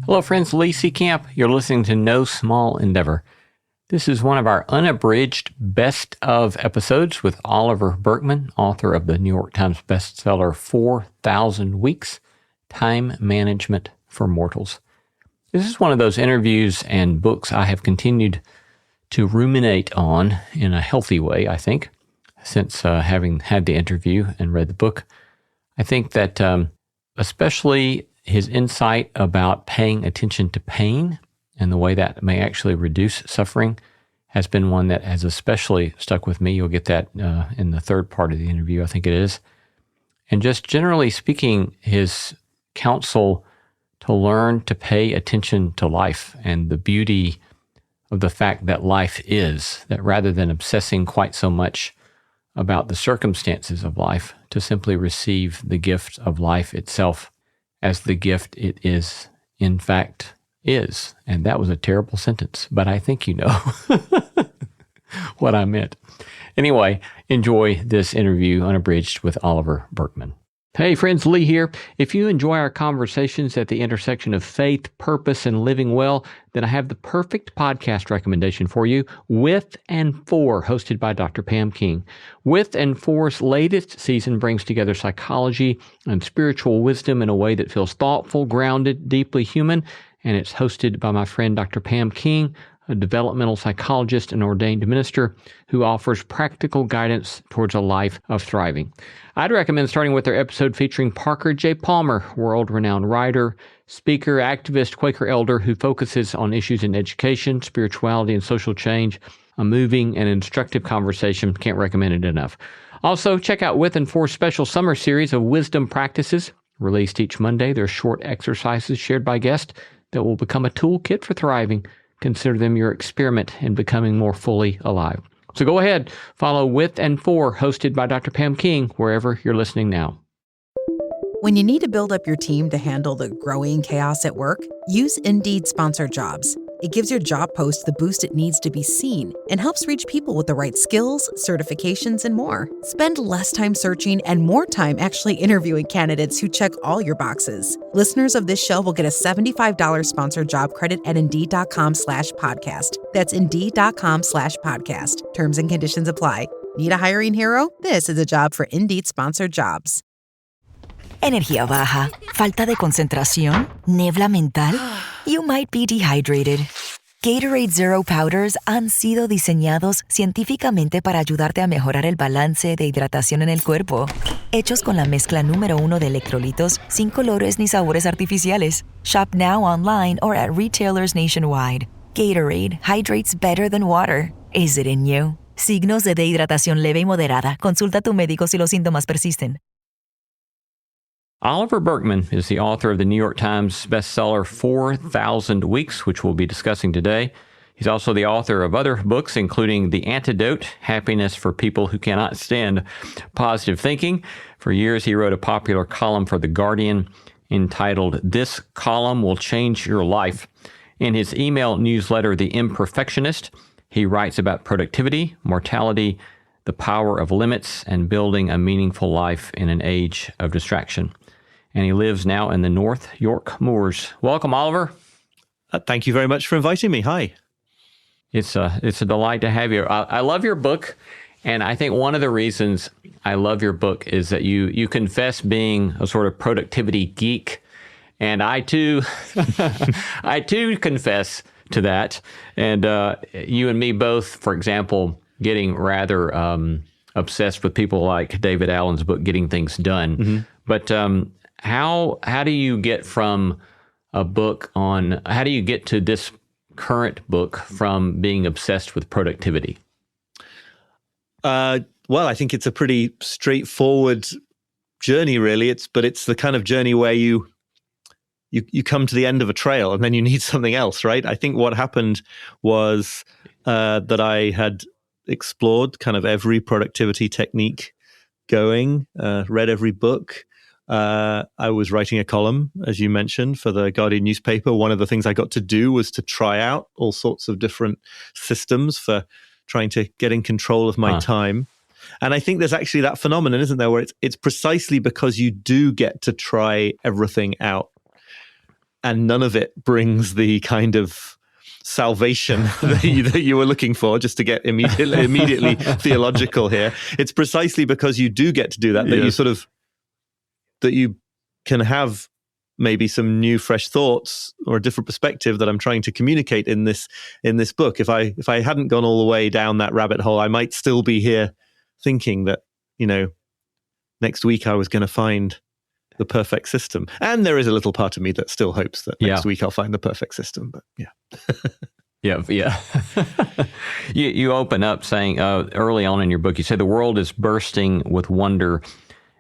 Hello, friends. Lee C. Camp. You're listening to No Small Endeavor. This is one of our unabridged best of episodes with Oliver Burkeman, author of the New York Times bestseller 4,000 Weeks, Time Management for Mortals. This is one of those interviews and books I have continued to ruminate on in a healthy way, I think, since having had the interview and read the book. I think that especially his insight about paying attention to pain and the way that may actually reduce suffering has been one that has especially stuck with me. You'll get that in the third part of the interview, I think it is. And just generally speaking, his counsel to learn to pay attention to life and the beauty of the fact that life is, that rather than obsessing quite so much about the circumstances of life, to simply receive the gift of life itself as the gift it is, in fact, is. And that was a terrible sentence, but I think you know what I meant. Anyway, enjoy this interview unabridged with Oliver Burkeman. Hey friends, Lee here. If you enjoy our conversations at the intersection of faith, purpose, and living well, then I have the perfect podcast recommendation for you, With and For, hosted by Dr. Pam King. With and For's latest season brings together psychology and spiritual wisdom in a way that feels thoughtful, grounded, deeply human, and it's hosted by my friend Dr. Pam King, a developmental psychologist and ordained minister who offers practical guidance towards a life of thriving. I'd recommend starting with their episode featuring Parker J. Palmer, world-renowned writer, speaker, activist, Quaker elder who focuses on issues in education, spirituality, and social change. A moving and instructive conversation. Can't recommend it enough. Also, check out With and For's special summer series of wisdom practices. Released each Monday, they're short exercises shared by guests that will become a toolkit for thriving. Consider them your experiment in becoming more fully alive. So go ahead, follow With and For, hosted by Dr. Pam King, wherever you're listening now. When you need to build up your team to handle the growing chaos at work, use Indeed Sponsored Jobs. It gives your job post the boost it needs to be seen and helps reach people with the right skills, certifications, and more. Spend less time searching and more time actually interviewing candidates who check all your boxes. Listeners of this show will get a $75 sponsored job credit at Indeed.com/podcast. That's Indeed.com/podcast. Terms and conditions apply. Need a hiring hero? This is a job for Indeed Sponsored Jobs. Energía baja, falta de concentración, niebla mental. You might be dehydrated. Gatorade Zero Powders han sido diseñados científicamente para ayudarte a mejorar el balance de hidratación en el cuerpo. Hechos con la mezcla número 1 de electrolitos sin colores ni sabores artificiales. Shop now online or at retailers nationwide. Gatorade hydrates better than water. Is it in you? Signos de dehidratación leve y moderada. Consulta a tu médico si los síntomas persisten. Oliver Burkeman is the author of the New York Times bestseller 4,000 Weeks, which we'll be discussing today. He's also the author of other books, including The Antidote, Happiness for People Who Cannot Stand Positive Thinking. For years, he wrote a popular column for The Guardian entitled, This Column Will Change Your Life. In his email newsletter, The Imperfectionist, he writes about productivity, mortality, the power of limits, and building a meaningful life in an age of distraction. And he lives now in the North York moors. Welcome, Oliver. Thank you very much for inviting me. Hi. It's a delight to have you. I love your book, and I think one of the reasons I love your book is that you confess being a sort of productivity geek, and I too confess to that. And you and me both, for example, getting rather obsessed with people like David Allen's book, Getting Things Done. Mm-hmm. But how do you get from a book on, how do you get to this current book from being obsessed with productivity? Well, I think it's a pretty straightforward journey, really. It's the kind of journey where you come to the end of a trail and then you need something else, right? I think what happened was that I had explored kind of every productivity technique going, read every book. I was writing a column, as you mentioned, for the Guardian newspaper. One of the things I got to do was to try out all sorts of different systems for trying to get in control of my time. And I think there's actually that phenomenon, isn't there, where it's precisely because you do get to try everything out and none of it brings the kind of salvation that you were looking for, just to get immediately theological here. It's precisely because you do get to do that, that you can have maybe some new, fresh thoughts or a different perspective that I'm trying to communicate in this book. If I hadn't gone all the way down that rabbit hole, I might still be here thinking that, next week I was going to find the perfect system. And there is a little part of me that still hopes that next week I'll find the perfect system. But Yeah. You open up saying early on in your book, you say the world is bursting with wonder,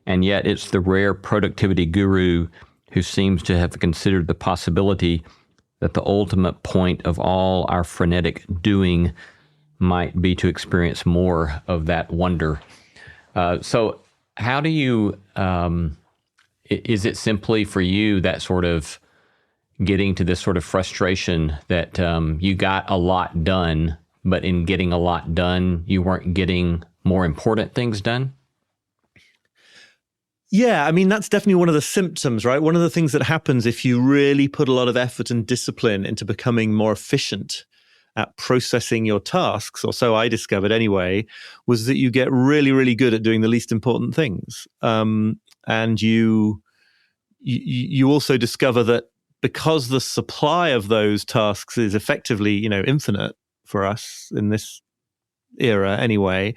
and yet it's the rare productivity guru who seems to have considered the possibility that the ultimate point of all our frenetic doing might be to experience more of that wonder. So how do you, is it simply for you that sort of getting to this sort of frustration that you got a lot done, but in getting a lot done, you weren't getting more important things done? Yeah, I mean, that's definitely one of the symptoms, right? One of the things that happens if you really put a lot of effort and discipline into becoming more efficient at processing your tasks, or so I discovered anyway, was that you get really, really good at doing the least important things. And you also discover that because the supply of those tasks is effectively, infinite for us in this era anyway,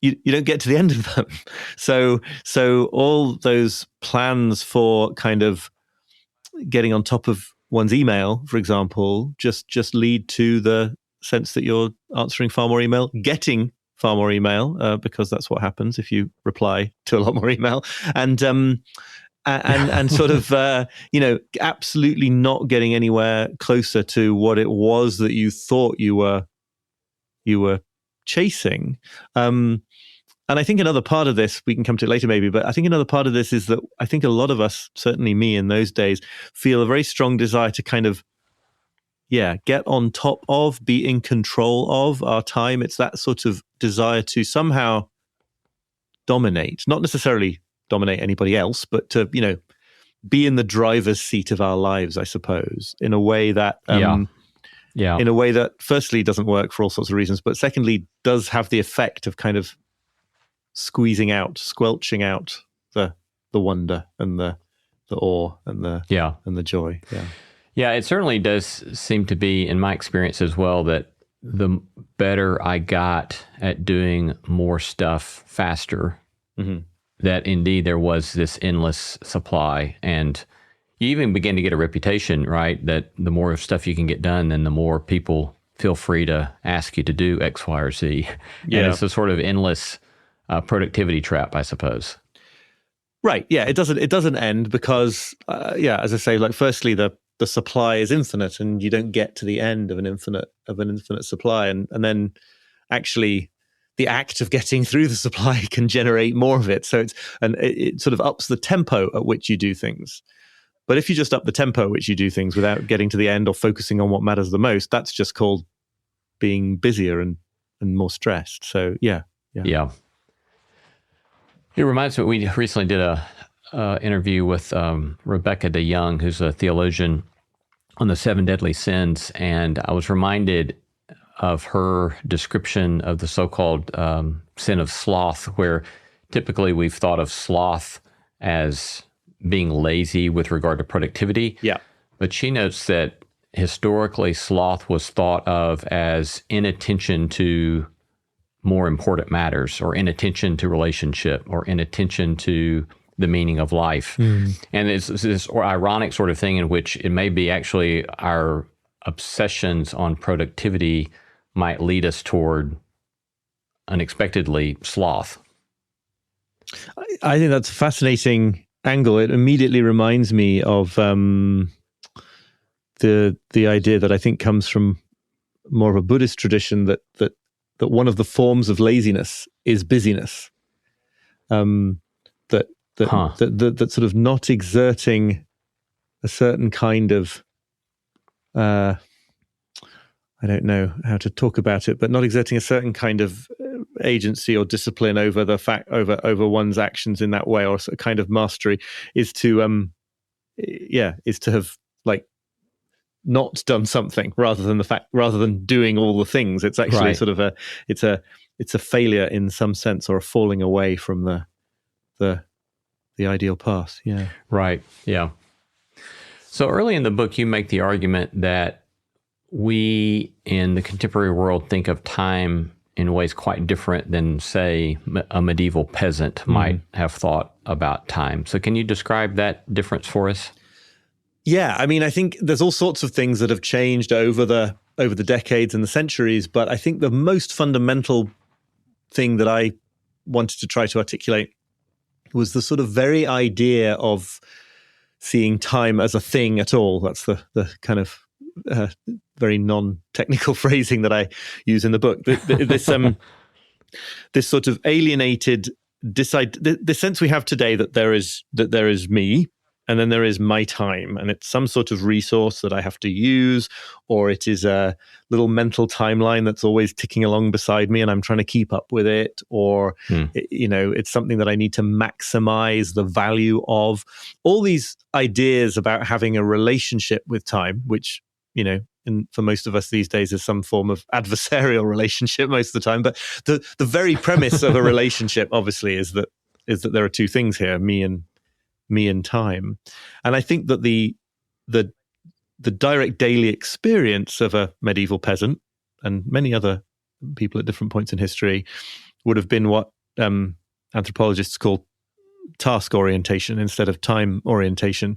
you don't get to the end of them. So all those plans for kind of getting on top of one's email, for example, just lead to the sense that you're answering far more email, getting far more email, because that's what happens if you reply to a lot more email, and sort of absolutely not getting anywhere closer to what it was that you thought you were chasing. And I think another part of this, we can come to it later maybe, but I think another part of this is that I think a lot of us, certainly me in those days, feel a very strong desire to kind of, get on top of, be in control of our time. It's that sort of desire to somehow dominate, not necessarily dominate anybody else, but to, be in the driver's seat of our lives, I suppose, in a way that, in a way that firstly doesn't work for all sorts of reasons, but secondly does have the effect of kind of squelching out the wonder and the awe and the joy. Yeah, it certainly does seem to be, in my experience as well, that the better I got at doing more stuff faster, that indeed there was this endless supply. And you even begin to get a reputation, right? That the more stuff you can get done, then the more people feel free to ask you to do X, Y, or Z. Yeah. And it's a sort of endless productivity trap, I suppose. Right. Yeah. It doesn't end because, as I say, like firstly, the supply is infinite, and you don't get to the end of an infinite supply, and then actually the act of getting through the supply can generate more of it. So it sort of ups the tempo at which you do things. But if you just up the tempo at which you do things without getting to the end or focusing on what matters the most, that's just called being busier and more stressed. So yeah. It reminds me, we recently did a interview with Rebecca DeYoung, who's a theologian on the 7 deadly sins, and I was reminded of her description of the so-called sin of sloth, where typically we've thought of sloth as being lazy with regard to productivity. Yeah. But she notes that historically sloth was thought of as inattention to more important matters, or inattention to relationship, or inattention to the meaning of life. And it's this ironic sort of thing in which it may be actually our obsessions on productivity might lead us toward unexpectedly sloth. I think that's a fascinating angle. It immediately reminds me of the idea that I think comes from more of a Buddhist tradition that one of the forms of laziness is busyness. That sort of not exerting a certain kind of I don't know how to talk about it, but not exerting a certain kind of agency or discipline over over one's actions in that way, or a kind of mastery, is to have like not done something rather than doing all the things. It's actually sort of it's a failure in some sense, or a falling away from the ideal path. Yeah. Right. Yeah. So early in the book, you make the argument that we in the contemporary world think of time in ways quite different than, say, a medieval peasant might have thought about time. So can you describe that difference for us? Yeah, I mean, I think there's all sorts of things that have changed over the decades and the centuries, but I think the most fundamental thing that I wanted to try to articulate was the sort of very idea of seeing time as a thing at all. That's the kind of very non-technical phrasing that I use in the book. This sort of alienated, the sense we have today that there is me, and then there is my time, and it's some sort of resource that I have to use, or it is a little mental timeline that's always ticking along beside me and I'm trying to keep up with it, or it's something that I need to maximize the value of. All these ideas about having a relationship with time, which, for most of us these days is some form of adversarial relationship most of the time. But the very premise of a relationship, obviously, is that there are two things here, me and time. And I think that the direct daily experience of a medieval peasant and many other people at different points in history would have been what anthropologists call task orientation instead of time orientation.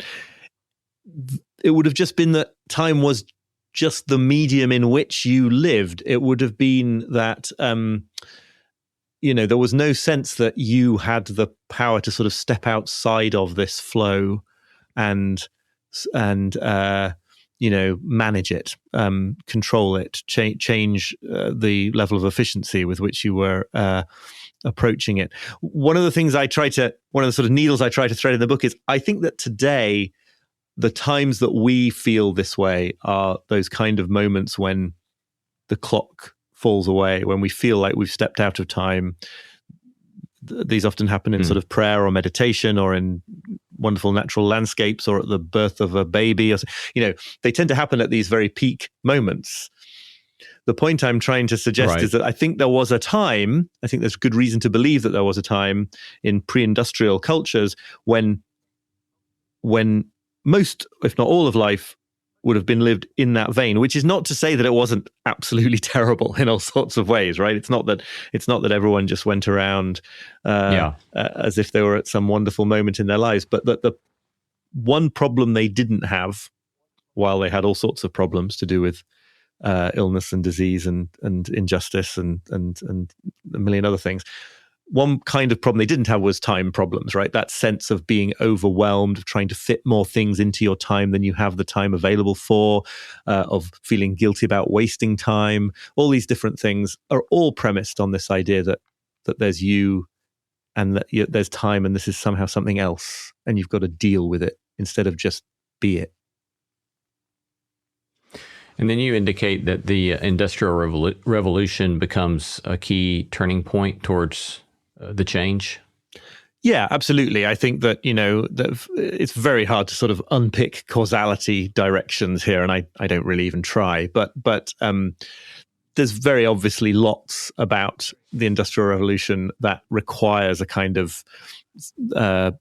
It would have just been that time was just the medium in which you lived. It would have been that there was no sense that you had the power to sort of step outside of this flow and manage it, control it, change the level of efficiency with which you were approaching it. One of the sort of needles I try to thread in the book is, I think that today, the times that we feel this way are those kind of moments when the clock falls away, when we feel like we've stepped out of time. These often happen in sort of prayer or meditation, or in wonderful natural landscapes, or at the birth of a baby. They tend to happen at these very peak moments. The point I'm trying to suggest is that I think there was a time, I think there's good reason to believe that there was a time in pre-industrial cultures when most, if not all of life, would have been lived in that vein, which is not to say that it wasn't absolutely terrible in all sorts of ways, right? It's not that everyone just went around as if they were at some wonderful moment in their lives, but that the one problem they didn't have, while they had all sorts of problems to do with illness and disease and injustice and a million other things, one kind of problem they didn't have was time problems, right? That sense of being overwhelmed, of trying to fit more things into your time than you have the time available for, of feeling guilty about wasting time. All these different things are all premised on this idea that there's you and that there's time, and this is somehow something else, and you've got to deal with it instead of just be it. And then you indicate that the Industrial Revolution becomes a key turning point towards the change. Yeah, absolutely. I think that, that it's very hard to sort of unpick causality directions here, and I don't really even try. But there's very obviously lots about the Industrial Revolution that requires a kind of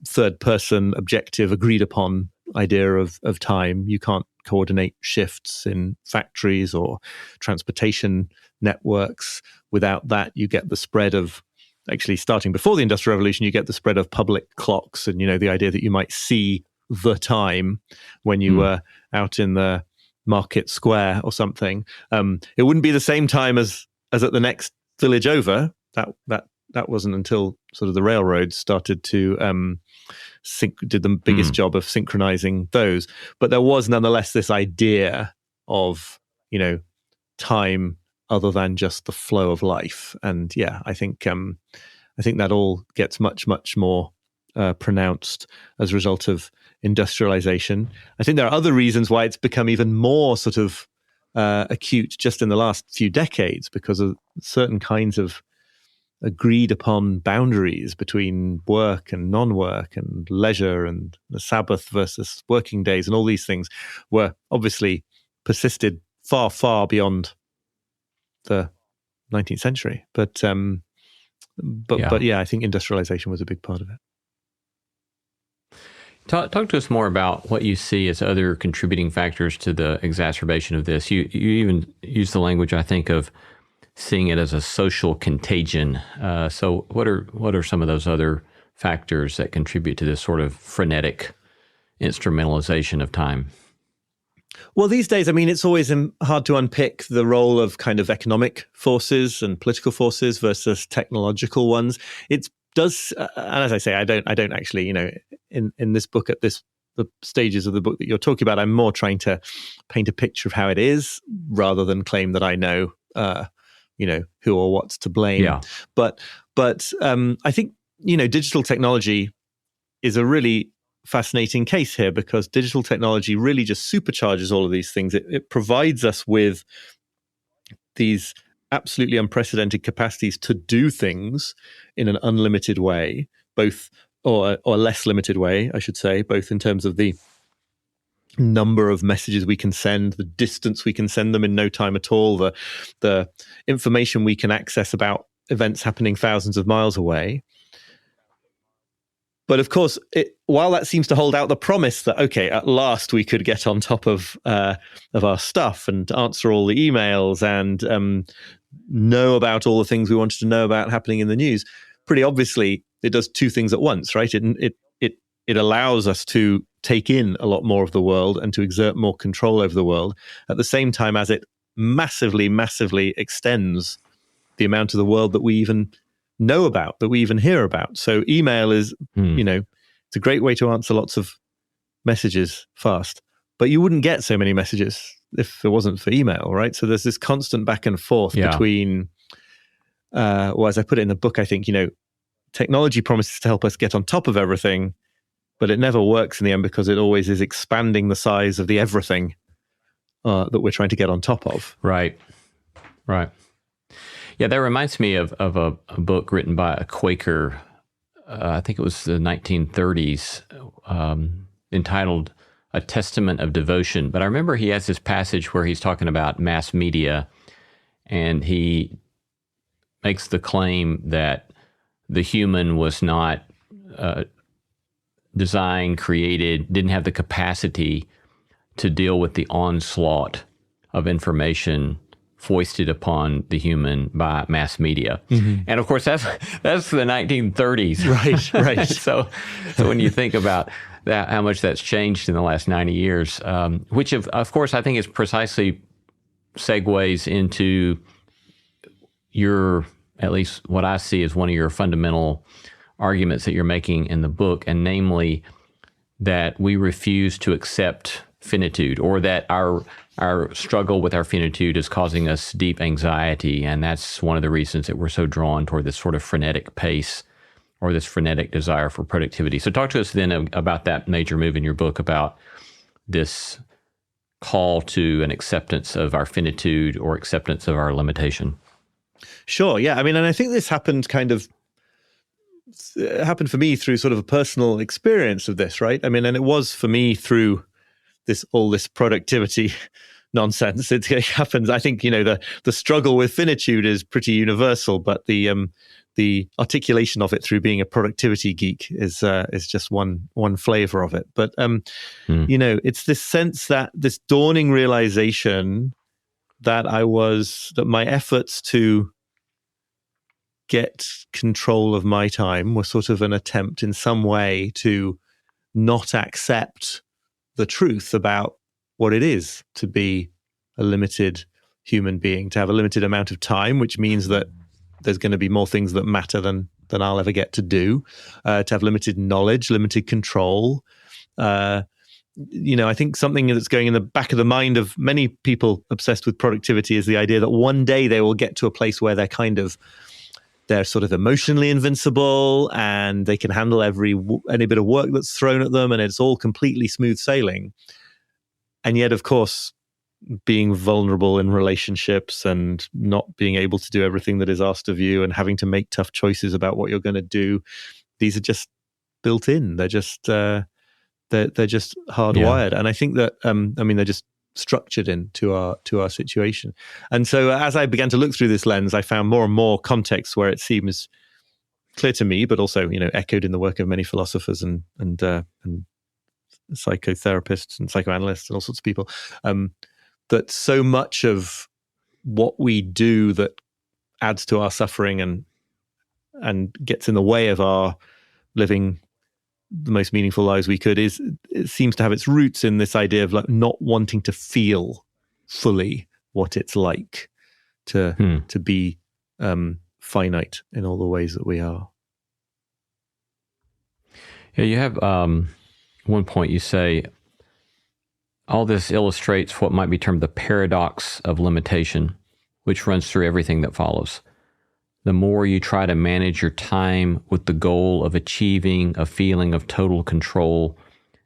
third-person, objective, agreed-upon idea of time. You can't coordinate shifts in factories or transportation networks. Without that, you get the spread of, actually starting before the Industrial Revolution, you get the spread of public clocks, and the idea that you might see the time when you were out in the market square or something. It wouldn't be the same time as at the next village over. That wasn't until sort of the railroads started to did the biggest job of synchronizing those. But there was nonetheless this idea of time other than just the flow of life. And yeah, I think that all gets much, much more pronounced as a result of industrialization. I think there are other reasons why it's become even more sort of acute just in the last few decades, because of certain kinds of agreed upon boundaries between work and non-work and leisure and the Sabbath versus working days and all these things were obviously persisted far, far beyond the 19th century. But yeah, I think industrialization was a big part of it. Talk to us more about what you see as other contributing factors to the exacerbation of this. You even use the language, I think, of seeing it as a social contagion. So what are some of those other factors that contribute to this sort of frenetic instrumentalization of time? Well, these days, I mean, it's always hard to unpick the role of kind of economic forces and political forces versus technological ones. It does, and as I say, I don't actually, in this book, the stages of the book that you're talking about, I'm more trying to paint a picture of how it is rather than claim that I know, who or what's to blame. Yeah. But I think, digital technology is a really fascinating case here because digital technology really just supercharges all of these things. It provides us with these absolutely unprecedented capacities to do things in an unlimited way, both or less limited way, I should say, both in terms of the number of messages we can send, the distance we can send them in no time at all, the information we can access about events happening thousands of miles away. But of course, while that seems to hold out the promise that, okay, at last we could get on top of our stuff and answer all the emails and know about all the things we wanted to know about happening in the news, pretty obviously it does two things at once, right? It allows us to take in a lot more of the world and to exert more control over the world at the same time as it massively, massively extends the amount of the world that we even know about, that we even hear about. So email is, it's a great way to answer lots of messages fast, but you wouldn't get so many messages if it wasn't for email, right? So there's this constant back and forth between, as I put it in the book, I think, technology promises to help us get on top of everything, but it never works in the end because it always is expanding the size of the everything that we're trying to get on top of. Right. Yeah, that reminds me of a book written by a Quaker, I think it was the 1930s, entitled A Testament of Devotion. But I remember he has this passage where he's talking about mass media, and he makes the claim that the human was not designed, created, didn't have the capacity to deal with the onslaught of information foisted upon the human by mass media. Mm-hmm. And of course, that's the 1930s. Right. So when you think about that, how much that's changed in the last 90 years, which of course, I think is precisely segues into at least what I see as one of your fundamental arguments that you're making in the book, and namely that we refuse to accept finitude, or that our struggle with our finitude is causing us deep anxiety. And that's one of the reasons that we're so drawn toward this sort of frenetic pace or this frenetic desire for productivity. So talk to us then about that major move in your book, about this call to an acceptance of our finitude or acceptance of our limitation. Sure. Yeah. I mean, and I think this happened for me through sort of a personal experience of this, right? I mean, and it was for me through all this productivity nonsense. It happens. I think, the struggle with finitude is pretty universal, but the articulation of it through being a productivity geek is just one flavor of it. But it's this sense that this dawning realization that my efforts to get control of my time were sort of an attempt in some way to not accept the truth about what it is to be a limited human being, to have a limited amount of time, which means that there's going to be more things that matter than I'll ever get to do, to have limited knowledge, limited control. I think something that's going in the back of the mind of many people obsessed with productivity is the idea that one day they will get to a place where they're sort of emotionally invincible and they can handle any bit of work that's thrown at them and it's all completely smooth sailing. And yet, of course, being vulnerable in relationships and not being able to do everything that is asked of you and having to make tough choices about what you're going to do. These are just built in. They're just they're just hardwired. And I think that they're just structured into our situation. And so as I began to look through this lens, I found more and more contexts where it seems clear to me, but also echoed in the work of many philosophers and psychotherapists and psychoanalysts and all sorts of people, that so much of what we do that adds to our suffering and gets in the way of our living the most meaningful lives we could it seems to have its roots in this idea of like not wanting to feel fully what it's like to be finite in all the ways that we are. Yeah, you have one point you say, all this illustrates what might be termed the paradox of limitation, which runs through everything that follows. The more you try to manage your time with the goal of achieving a feeling of total control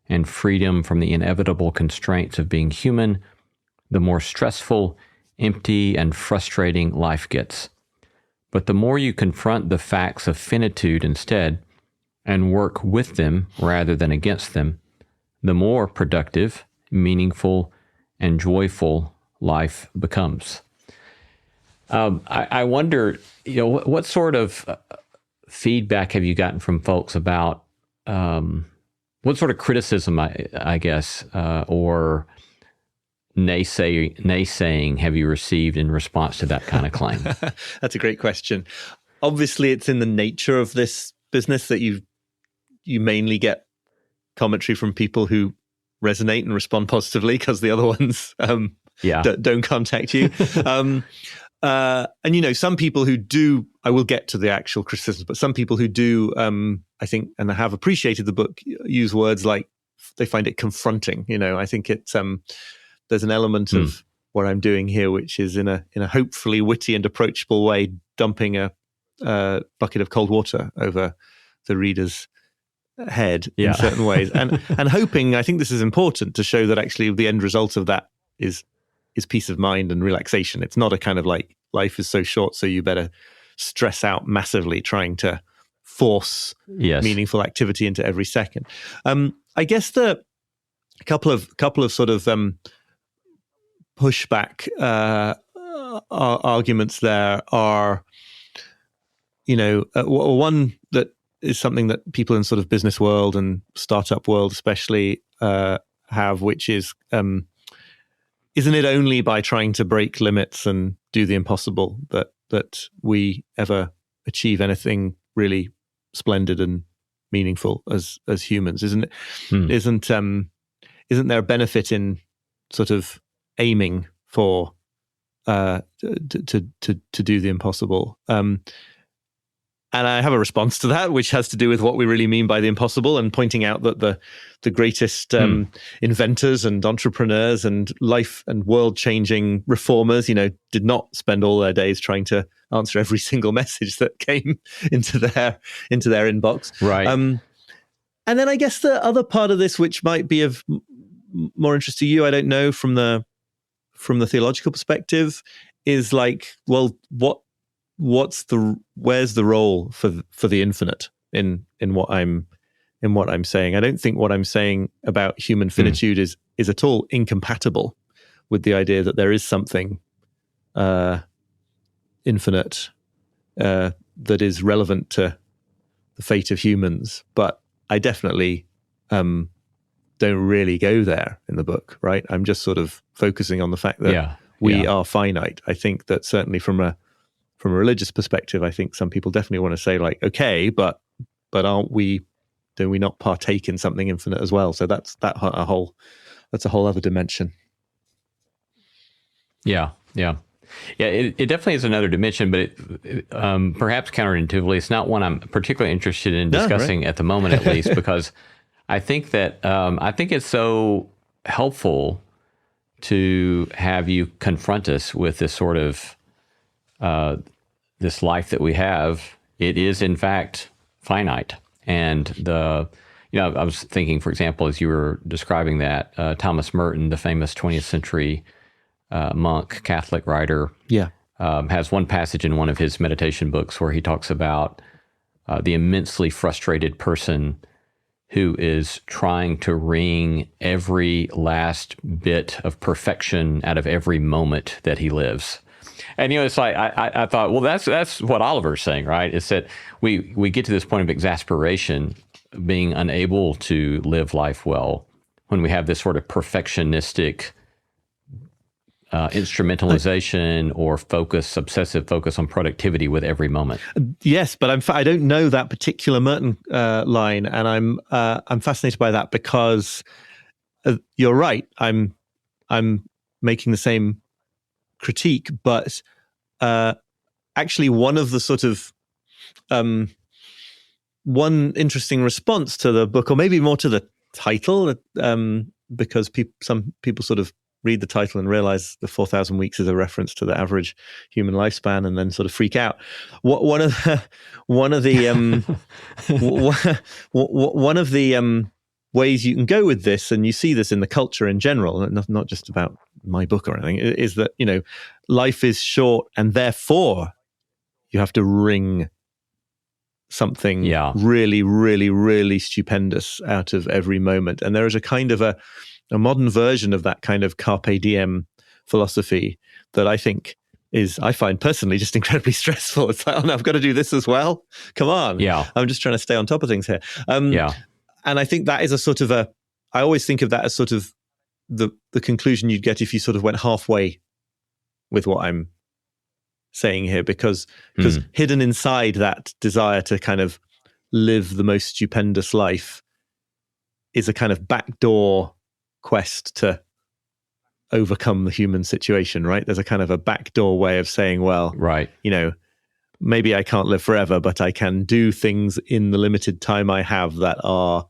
and freedom from the inevitable constraints of being human, the more stressful, empty, and frustrating life gets. But the more you confront the facts of finitude instead, and work with them rather than against them, the more productive, meaningful, and joyful life becomes. I wonder, what sort of feedback have you gotten from folks about what sort of criticism, I guess, or naysaying have you received in response to that kind of claim? That's a great question. Obviously, it's in the nature of this business that you mainly get commentary from people who resonate and respond positively, because the other ones don't contact you. And some people who do, I will get to the actual criticisms, but some people who do, I think, and have appreciated the book, use words like they find it confronting. I think it's there's an element of what I'm doing here, which is in a hopefully witty and approachable way, dumping a bucket of cold water over the reader's head in certain ways, and hoping, I think this is important, to show that actually the end result of that is peace of mind and relaxation. It's not a kind of like, life is so short, so you better stress out massively trying to force meaningful activity into every second. I guess the couple of sort of pushback arguments there are, one that is something that people in sort of business world and startup world especially have, which is, isn't it only by trying to break limits and do the impossible that we ever achieve anything really splendid and meaningful as humans? Isn't there a benefit in sort of aiming for to do the impossible? And I have a response to that, which has to do with what we really mean by the impossible, and pointing out that the greatest inventors and entrepreneurs and life and world-changing reformers, did not spend all their days trying to answer every single message that came into their inbox. Right. And then I guess the other part of this, which might be of more interest to you, I don't know, from the theological perspective, is like, well, where's the role for the infinite in what I'm saying? I don't think what I'm saying about human finitude is at all incompatible with the idea that there is something infinite that is relevant to the fate of humans. But I definitely don't really go there in the book, right? I'm just sort of focusing on the fact that we are finite. I think that certainly from a religious perspective, I think some people definitely want to say like, okay, but do we not partake in something infinite as well? So that's a whole other dimension. Yeah. It definitely is another dimension, but perhaps counterintuitively, it's not one I'm particularly interested in discussing at the moment, at least, because I think that I think it's so helpful to have you confront us with this sort of this life that we have. It is in fact finite, and I was thinking, for example, as you were describing that, Thomas Merton, the famous 20th century monk, Catholic writer, Yeah. has one passage in one of his meditation books where he talks about the immensely frustrated person who is trying to wring every last bit of perfection out of every moment that he lives. And, it's like, I thought, well, that's what Oliver's saying, right? Is that we get to this point of exasperation, being unable to live life well when we have this sort of perfectionistic instrumentalization or obsessive focus on productivity with every moment. Yes, but I don't know that particular Merton line, and I'm fascinated by that because you're right. I'm making the same critique, but actually, one of the sort of one interesting response to the book, or maybe more to the title, because some people sort of read the title and realize the 4,000 weeks is a reference to the average human lifespan, and then sort of freak out. One of the ways you can go with this, and you see this in the culture in general, not just about my book or anything, is that life is short, and therefore you have to wring something really, really, really stupendous out of every moment. And there is a kind of a modern version of that kind of carpe diem philosophy that I find personally just incredibly stressful. It's like, oh no, I've got to do this as well. Come on. Yeah. I'm just trying to stay on top of things here. And I think that is a sort of I always think of that as sort of the conclusion you'd get if you sort of went halfway with what I'm saying here, because hidden inside that desire to kind of live the most stupendous life is a kind of backdoor quest to overcome the human situation, right? There's a kind of a backdoor way of saying, well, right, maybe I can't live forever, but I can do things in the limited time I have that are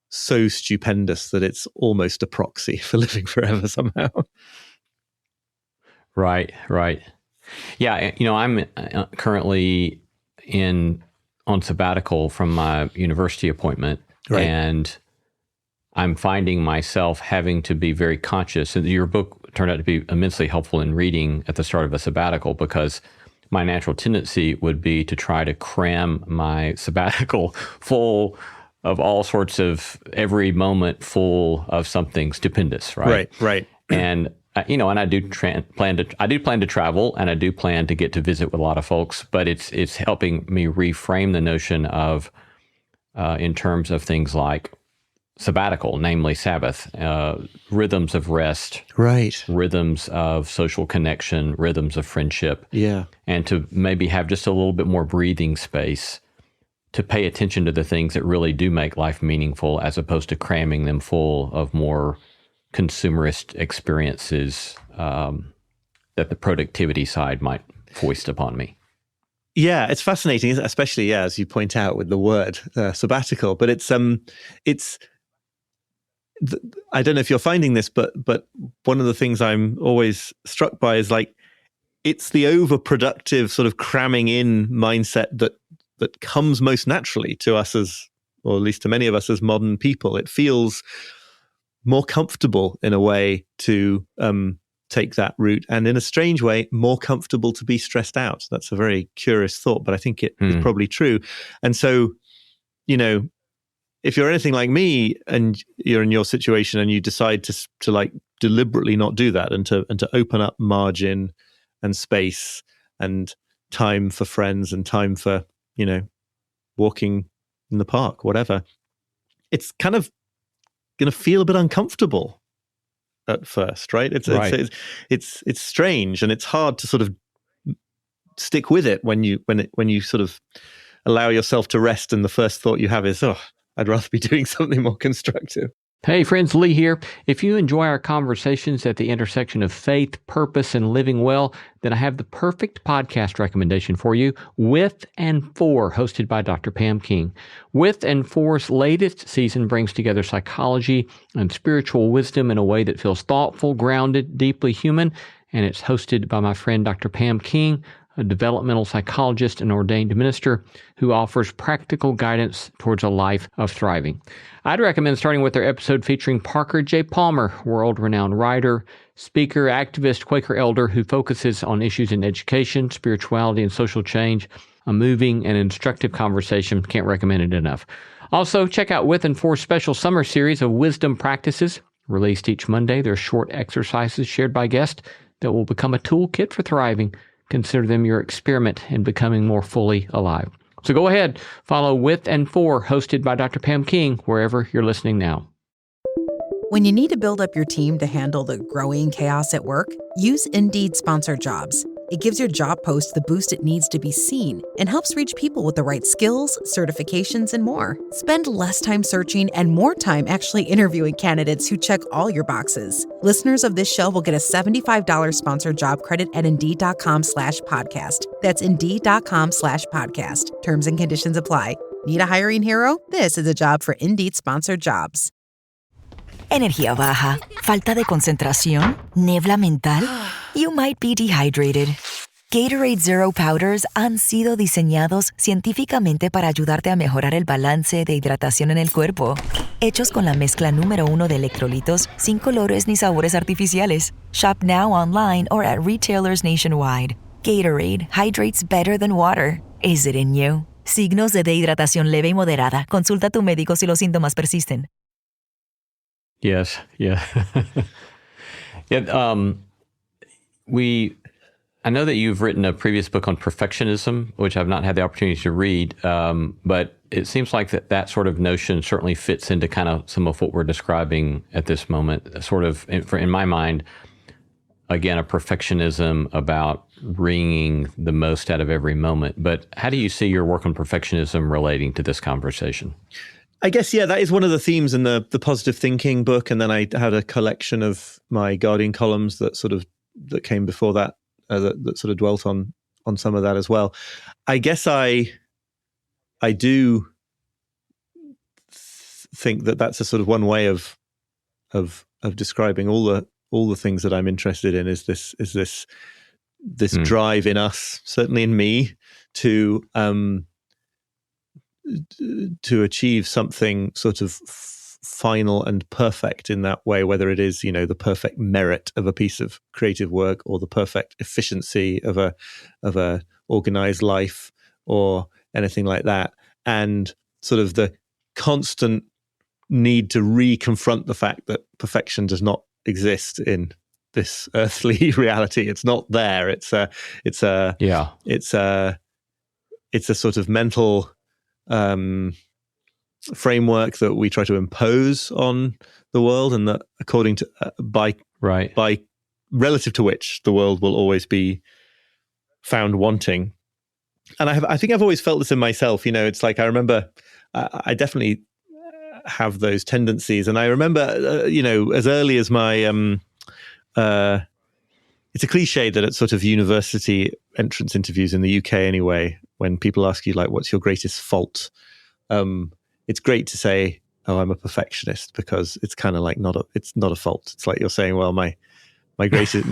so stupendous that it's almost a proxy for living forever somehow. Right. Yeah, I'm currently on sabbatical from my university appointment, right. And I'm finding myself having to be very conscious. And your book turned out to be immensely helpful in reading at the start of a sabbatical, because my natural tendency would be to try to cram my sabbatical full of all sorts of every moment full of something stupendous, right? Right. And and I do plan to travel, and I do plan to get to visit with a lot of folks. But it's helping me reframe the notion of, in terms of things like sabbatical, namely Sabbath, rhythms of rest, right, rhythms of social connection, rhythms of friendship, and to maybe have just a little bit more breathing space to pay attention to the things that really do make life meaningful, as opposed to cramming them full of more consumerist experiences that the productivity side might foist upon me. Yeah, it's fascinating, especially as you point out with the word sabbatical. But it's I don't know if you're finding this, but one of the things I'm always struck by is like it's the overproductive sort of cramming in mindset that comes most naturally to us or at least to many of us as modern people. It feels more comfortable in a way to take that route, and in a strange way, more comfortable to be stressed out. That's a very curious thought, but I think it is probably true. And so, if you're anything like me and you're in your situation and you decide to like deliberately not do that and to open up margin and space and time for friends and time for, walking in the park, whatever, it's kind of going to feel a bit uncomfortable at first, right? It's strange, and it's hard to sort of stick with it when you sort of allow yourself to rest, and the first thought you have is, oh, I'd rather be doing something more constructive. Hey friends, Lee here. If you enjoy our conversations at the intersection of faith, purpose, and living well, then I have the perfect podcast recommendation for you, With and For, hosted by Dr. Pam King. With and For's latest season brings together psychology and spiritual wisdom in a way that feels thoughtful, grounded, deeply human, and it's hosted by my friend Dr. Pam King, a developmental psychologist and ordained minister who offers practical guidance towards a life of thriving. I'd recommend starting with their episode featuring Parker J. Palmer, world-renowned writer, speaker, activist, Quaker elder who focuses on issues in education, spirituality, and social change. A moving and instructive conversation. Can't recommend it enough. Also, check out With and For special summer series of wisdom practices. Released each Monday, they're short exercises shared by guests that will become a toolkit for thriving. Consider them your experiment in becoming more fully alive. So go ahead, follow With and For, hosted by Dr. Pam King, wherever you're listening now. When you need to build up your team to handle the growing chaos at work, use Indeed Sponsored Jobs. It gives your job post the boost it needs to be seen and helps reach people with the right skills, certifications, and more. Spend less time searching and more time actually interviewing candidates who check all your boxes. Listeners of this show will get a $75 sponsored job credit at Indeed.com/podcast. That's Indeed.com/podcast. Terms and conditions apply. Need a hiring hero? This is a job for Indeed Sponsored Jobs. Energía baja, falta de concentración, niebla mental. You might be dehydrated. Gatorade Zero Powders han sido diseñados científicamente para ayudarte a mejorar el balance de hidratación en el cuerpo. Hechos con la mezcla número 1 de electrolitos sin colores ni sabores artificiales. Shop now online or at retailers nationwide. Gatorade hydrates better than water. Is it in you? Signos de dehidratación leve y moderada. Consulta a tu médico si los síntomas persisten. Yes, yeah. I know that you've written a previous book on perfectionism, which I've not had the opportunity to read, but it seems like that sort of notion certainly fits into kind of some of what we're describing at this moment, sort of, in my mind, again, a perfectionism about wringing the most out of every moment. But how do you see your work on perfectionism relating to this conversation? I guess, yeah, that is one of the themes in the positive thinking book. And then I had a collection of my Guardian columns that came before that, that sort of dwelt on some of that as well. I guess I do think that that's a sort of one way of describing all the things that I'm interested in, is this drive in us, certainly in me, to achieve something sort of final and perfect in that way, whether it is, the perfect merit of a piece of creative work or the perfect efficiency of a organized life or anything like that. And sort of the constant need to reconfront the fact that perfection does not exist in this earthly reality. It's not there. It's a sort of mental framework that we try to impose on the world, and that according to by relative to which the world will always be found wanting. And I think I've always felt this in myself. It's like, I remember I definitely have those tendencies, and I remember as early as my it's a cliche that at sort of university entrance interviews in the UK anyway, when people ask you, like, what's your greatest fault? It's great to say, oh, I'm a perfectionist, because it's kind of like it's not a fault. It's like you're saying, well, my greatest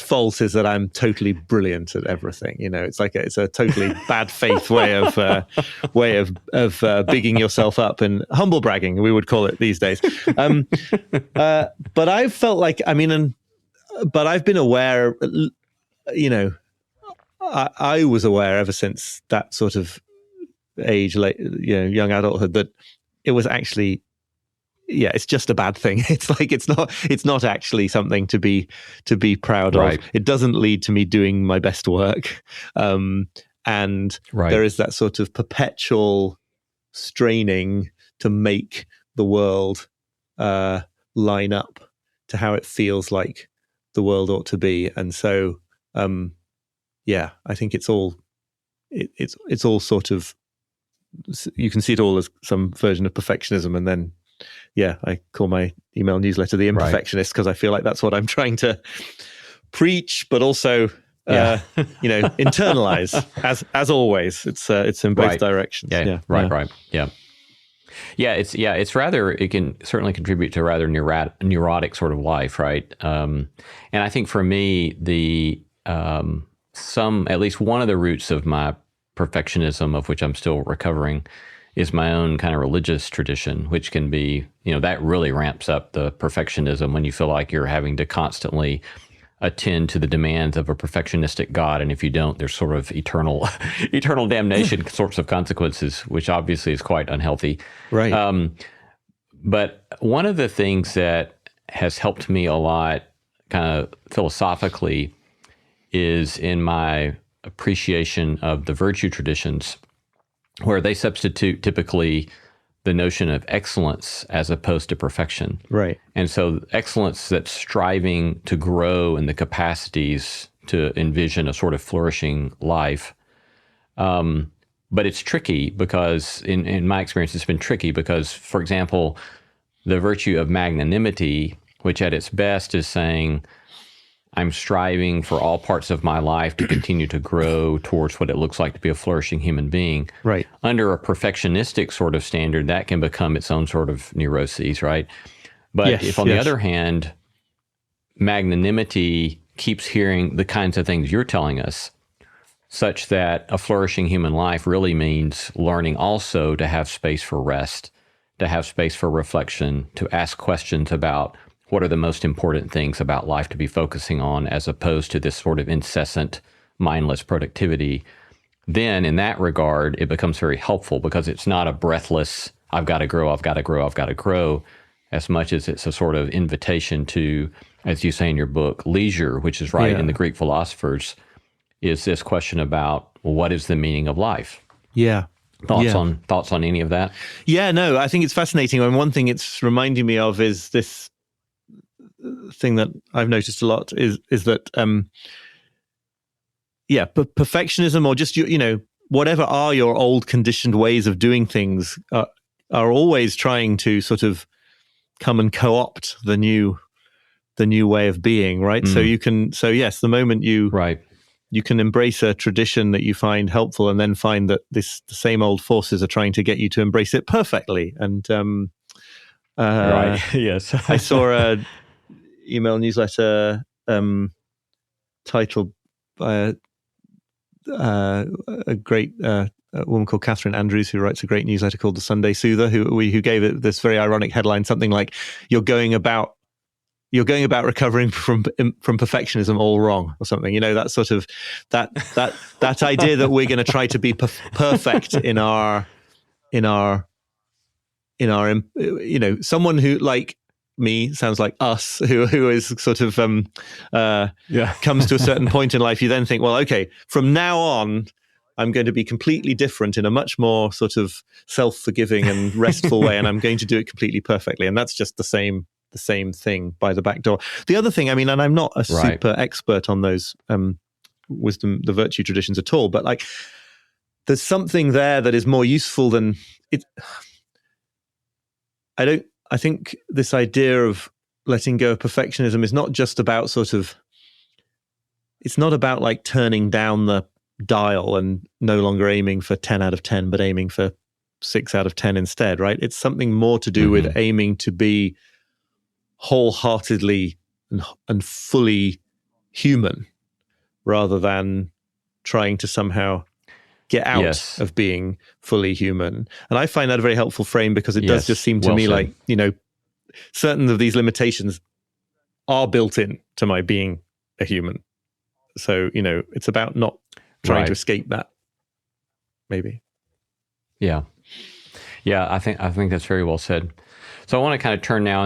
fault is that I'm totally brilliant at everything. It's like it's a totally bad faith way of bigging yourself up, and humble bragging, we would call it these days. But I've felt like, but I've been aware, I was aware ever since that sort of age, young adulthood, that it was actually, it's just a bad thing. It's like, it's not actually something to be proud of. It doesn't lead to me doing my best work. And there is that sort of perpetual straining to make the world line up to how it feels like the world ought to be. And so, I think it's all sort of, you can see it all as some version of perfectionism. And then, I call my email newsletter The Imperfectionist, because I feel like that's what I'm trying to preach, but also, internalize. As always, it's in both directions. It's rather, it can certainly contribute to a rather neurotic sort of life, right? And I think for me, the at least one of the roots of my perfectionism, of which I'm still recovering, is my own kind of religious tradition, which can be, that really ramps up the perfectionism when you feel like you're having to constantly attend to the demands of a perfectionistic God. And if you don't, there's sort of eternal damnation sorts of consequences, which obviously is quite unhealthy. Right. But one of the things that has helped me a lot kind of philosophically is in my appreciation of the virtue traditions, where they substitute typically the notion of excellence as opposed to perfection. Right. And so excellence, that's striving to grow in the capacities to envision a sort of flourishing life. But it's tricky because, in my experience, it's been tricky because, for example, the virtue of magnanimity, which at its best is saying, I'm striving for all parts of my life to continue to grow towards what it looks like to be a flourishing human being. Right. Under a perfectionistic sort of standard, that can become its own sort of neuroses, right? But if on the other hand, magnanimity keeps hearing the kinds of things you're telling us, such that a flourishing human life really means learning also to have space for rest, to have space for reflection, to ask questions about what are the most important things about life to be focusing on, as opposed to this sort of incessant, mindless productivity, then in that regard, it becomes very helpful because it's not a breathless, I've got to grow, I've got to grow, I've got to grow, as much as it's a sort of invitation to, as you say in your book, leisure, which is right in the Greek philosophers, is this question about, well, what is the meaning of life? Yeah. Thoughts on any of that? Yeah, no, I think it's fascinating. And one thing it's reminding me of is this thing that I've noticed a lot is that, perfectionism, or just, whatever are your old conditioned ways of doing things, are always trying to sort of come and co-opt the new way of being, right? The moment you can embrace a tradition that you find helpful, and then find that the same old forces are trying to get you to embrace it perfectly. And right, yes, I saw a email newsletter titled by a great woman called Catherine Andrews, who writes a great newsletter called The Sunday Soother, who gave it this very ironic headline, something like, You're going about recovering from perfectionism all wrong, or something. That sort of that idea that we're going to try to be perfect in our someone who, like me, sounds like us, who is sort of comes to a certain point in life. You then think, well, okay, from now on, I'm going to be completely different in a much more sort of self-forgiving and restful way, and I'm going to do it completely perfectly. And that's just the same thing by the back door. The other thing, and I'm not a super expert on those the virtue traditions at all, but like, there's something there that is more useful than it. I think this idea of letting go of perfectionism is not just about it's not about like turning down the dial and no longer aiming for 10 out of 10, but aiming for 6 out of 10 instead, right? It's something more to do with aiming to be wholeheartedly and fully human, rather than trying to somehow get out of being fully human. And I find that a very helpful frame, because it does just seem to me like, certain of these limitations are built in to my being a human. So, it's about not trying to escape that, maybe. Yeah. Yeah, I think that's very well said. So I want to kind of turn now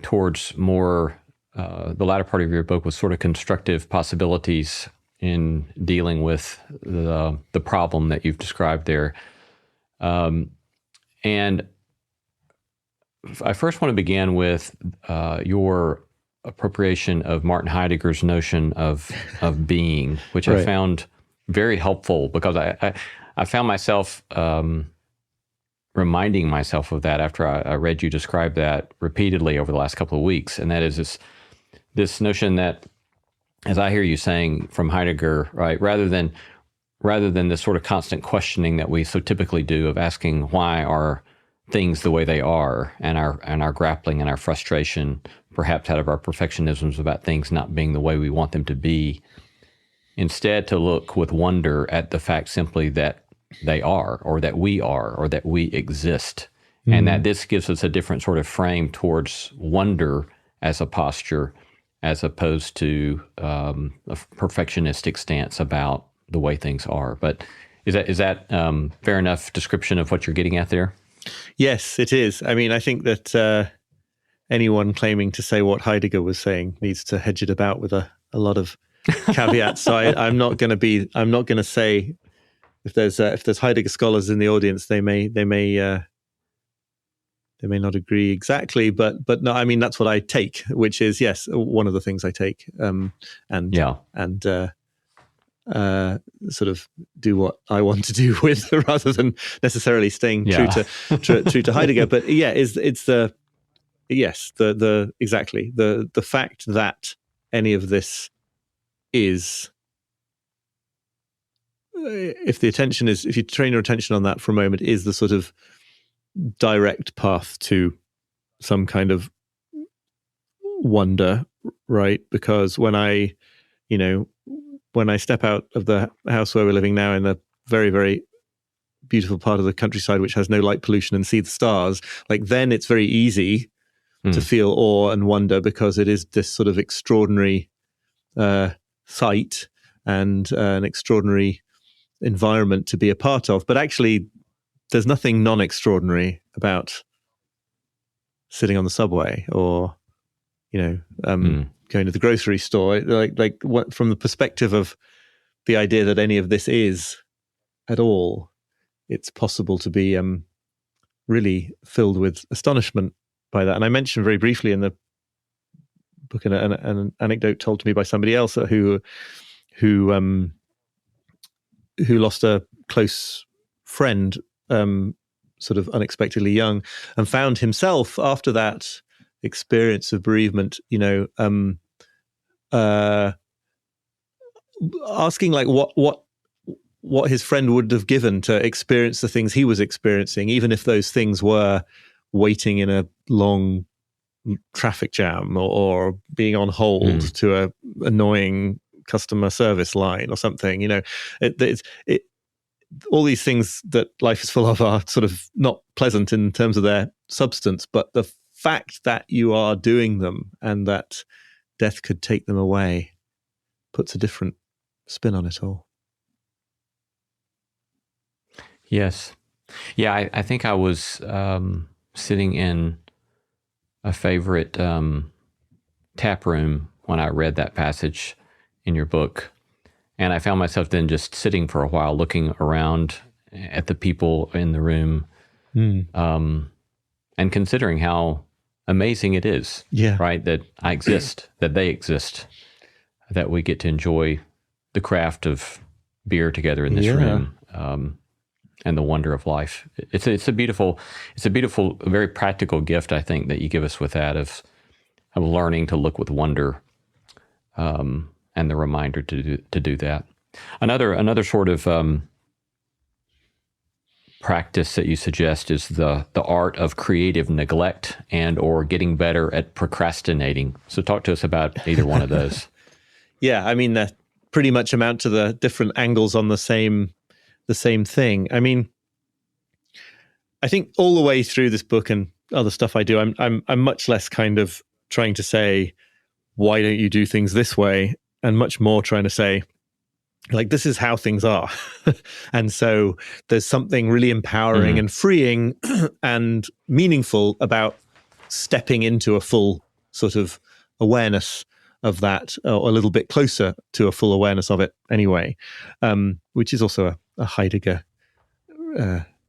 towards more the latter part of your book, with sort of constructive possibilities in dealing with the problem that you've described there. And I first want to begin with your appropriation of Martin Heidegger's notion of being, which I found very helpful, because I found myself reminding myself of that after I read you describe that repeatedly over the last couple of weeks. And that is this notion that, as I hear you saying from Heidegger, right, rather than this sort of constant questioning that we so typically do of asking why are things the way they are, and our grappling and our frustration perhaps out of our perfectionisms about things not being the way we want them to be, instead to look with wonder at the fact simply that they are, or that we exist. And that this gives us a different sort of frame towards wonder as a posture, as opposed to a perfectionistic stance about the way things are. But is that fair enough description of what you're getting at there? Yes, it is. I mean, I think that anyone claiming to say what Heidegger was saying needs to hedge it about with a lot of caveats. So I'm not going to say, if there's Heidegger scholars in the audience, they may not agree exactly, but no, I mean, that's what I take, which is, yes, one of the things I take, and sort of do what I want to do with, rather than necessarily staying true to Heidegger. But yeah, it's the fact that any of this is, if you train your attention on that for a moment, is the sort of direct path to some kind of wonder, right? Because when I step out of the house where we're living now, in a very, very beautiful part of the countryside which has no light pollution, and see the stars, like, then it's very easy to feel awe and wonder, because it is this sort of extraordinary sight and an extraordinary environment to be a part of. But actually, there's nothing non-extraordinary about sitting on the subway, or going to the grocery store. Like what, from the perspective of the idea that any of this is at all, it's possible to be really filled with astonishment by that. And I mentioned very briefly in the book an anecdote told to me by somebody else who lost a close friend sort of unexpectedly young, and found himself after that experience of bereavement, asking like what his friend would have given to experience the things he was experiencing, even if those things were waiting in a long traffic jam, or being on hold to a annoying customer service line or something. All these things that life is full of are sort of not pleasant in terms of their substance, but the fact that you are doing them and that death could take them away puts a different spin on it all. Yes. Yeah, I think I was sitting in a favorite tap room when I read that passage in your book. And I found myself then just sitting for a while, looking around at the people in the room, and considering how amazing it is, right? That I exist, that they exist, that we get to enjoy the craft of beer together in this room, and the wonder of life. It's a beautiful, very practical gift, I think, that you give us with that of learning to look with wonder, and the reminder to do that. Another sort of practice that you suggest is the art of creative neglect and or getting better at procrastinating. So talk to us about either one of those. Yeah, I mean, that pretty much amount to the different angles on the same thing. I mean, I think all the way through this book and other stuff I do, I'm much less kind of trying to say, why don't you do things this way? And much more trying to say, like, this is how things are. And so there's something really empowering and freeing and meaningful about stepping into a full sort of awareness of that, or a little bit closer to a full awareness of it anyway, which is also a Heidegger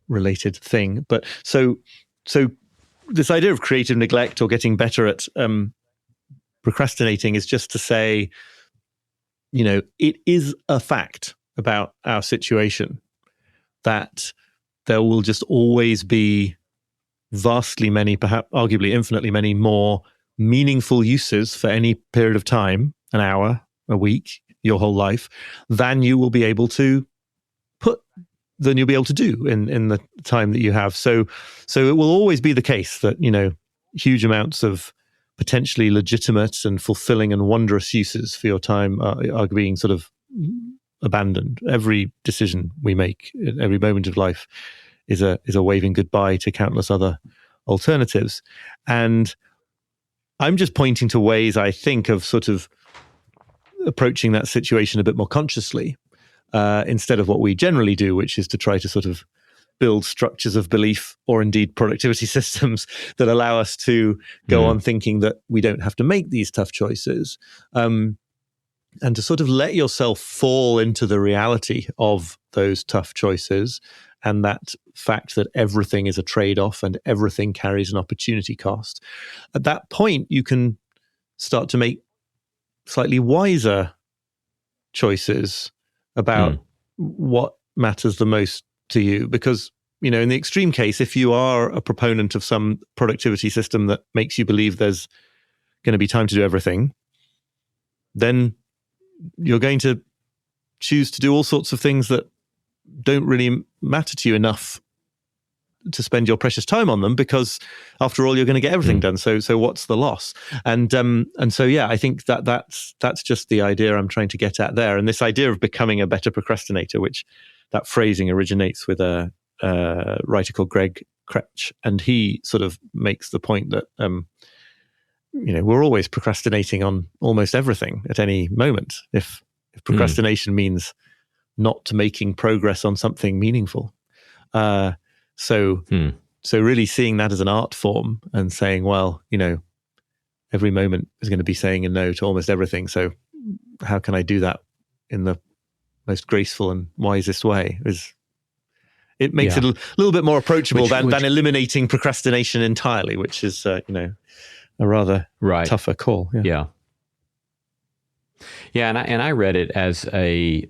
related thing. But so this idea of creative neglect or getting better at procrastinating is just to say, it is a fact about our situation that there will just always be vastly many, perhaps arguably infinitely many more meaningful uses for any period of time, an hour, a week, your whole life, than you will be able to do in the time that you have. So it will always be the case that, huge amounts of potentially legitimate and fulfilling and wondrous uses for your time are being sort of abandoned. Every decision we make at every moment of life is a waving goodbye to countless other alternatives. And I'm just pointing to ways, I think, of sort of approaching that situation a bit more consciously, instead of what we generally do, which is to try to sort of build structures of belief or indeed productivity systems that allow us to go on thinking that we don't have to make these tough choices. And to sort of let yourself fall into the reality of those tough choices and that fact that everything is a trade-off and everything carries an opportunity cost. At that point, you can start to make slightly wiser choices about what matters the most to you. Because, you know, in the extreme case, if you are a proponent of some productivity system that makes you believe there's going to be time to do everything, then you're going to choose to do all sorts of things that don't really matter to you enough to spend your precious time on them, because after all, you're going to get everything done. So what's the loss? And so, yeah, I think that's just the idea I'm trying to get at there. And this idea of becoming a better procrastinator, which that phrasing originates with a writer called Greg Kretsch. And he sort of makes the point that, you know, we're always procrastinating on almost everything at any moment. If procrastination means not making progress on something meaningful. So really seeing that as an art form and saying, well, you know, every moment is going to be saying a no to almost everything. So how can I do that in the most graceful and wisest way? It makes it a little bit more approachable than eliminating procrastination entirely, which is, you know, a rather tougher call. Yeah. And I read it as a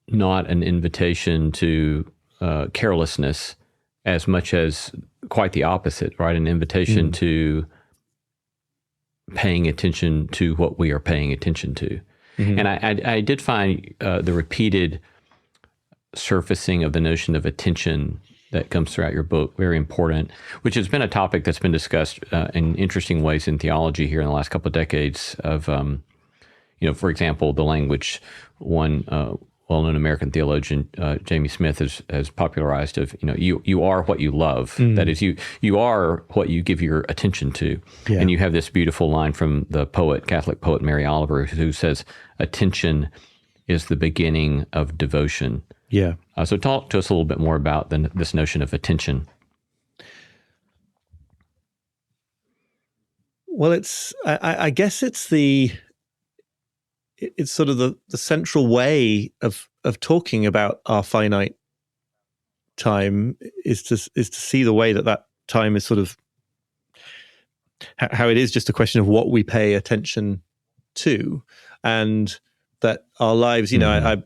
not an invitation to carelessness as much as quite the opposite, right? An invitation to paying attention to what we are paying attention to. And I did find the repeated surfacing of the notion of attention that comes throughout your book very important, which has been a topic that's been discussed in interesting ways in theology here in the last couple of decades of, you know, for example, the language one well-known American theologian, Jamie Smith, has popularized of, you know, you are what you love. That is, you are what you give your attention to. Yeah. And you have this beautiful line from the Catholic poet Mary Oliver, who says, attention is the beginning of devotion. Yeah. So talk to us a little bit more about this notion of attention. Well, I guess it's sort of the central way of talking about our finite time is to see the way that time is sort of how it is just a question of what we pay attention to, and that our lives, you know,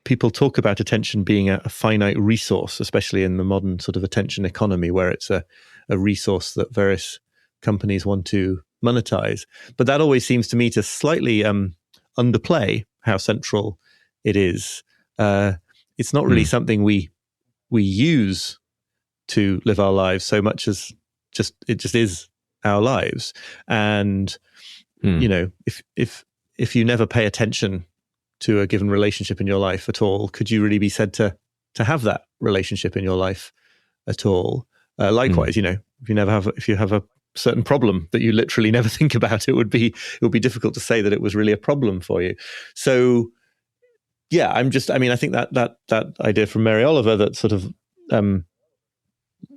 people talk about attention being a finite resource, especially in the modern sort of attention economy, where it's a resource that various companies want to monetize. But that always seems to me to slightly underplay how central it is. It's not really something we use to live our lives so much as it just is our lives. And you know, if you never pay attention to a given relationship in your life at all, could you really be said to have that relationship in your life at all? Likewise, you know, if you have a certain problem that you literally never think about, it would be difficult to say that it was really a problem for you. So, yeah, I think that idea from Mary Oliver that sort of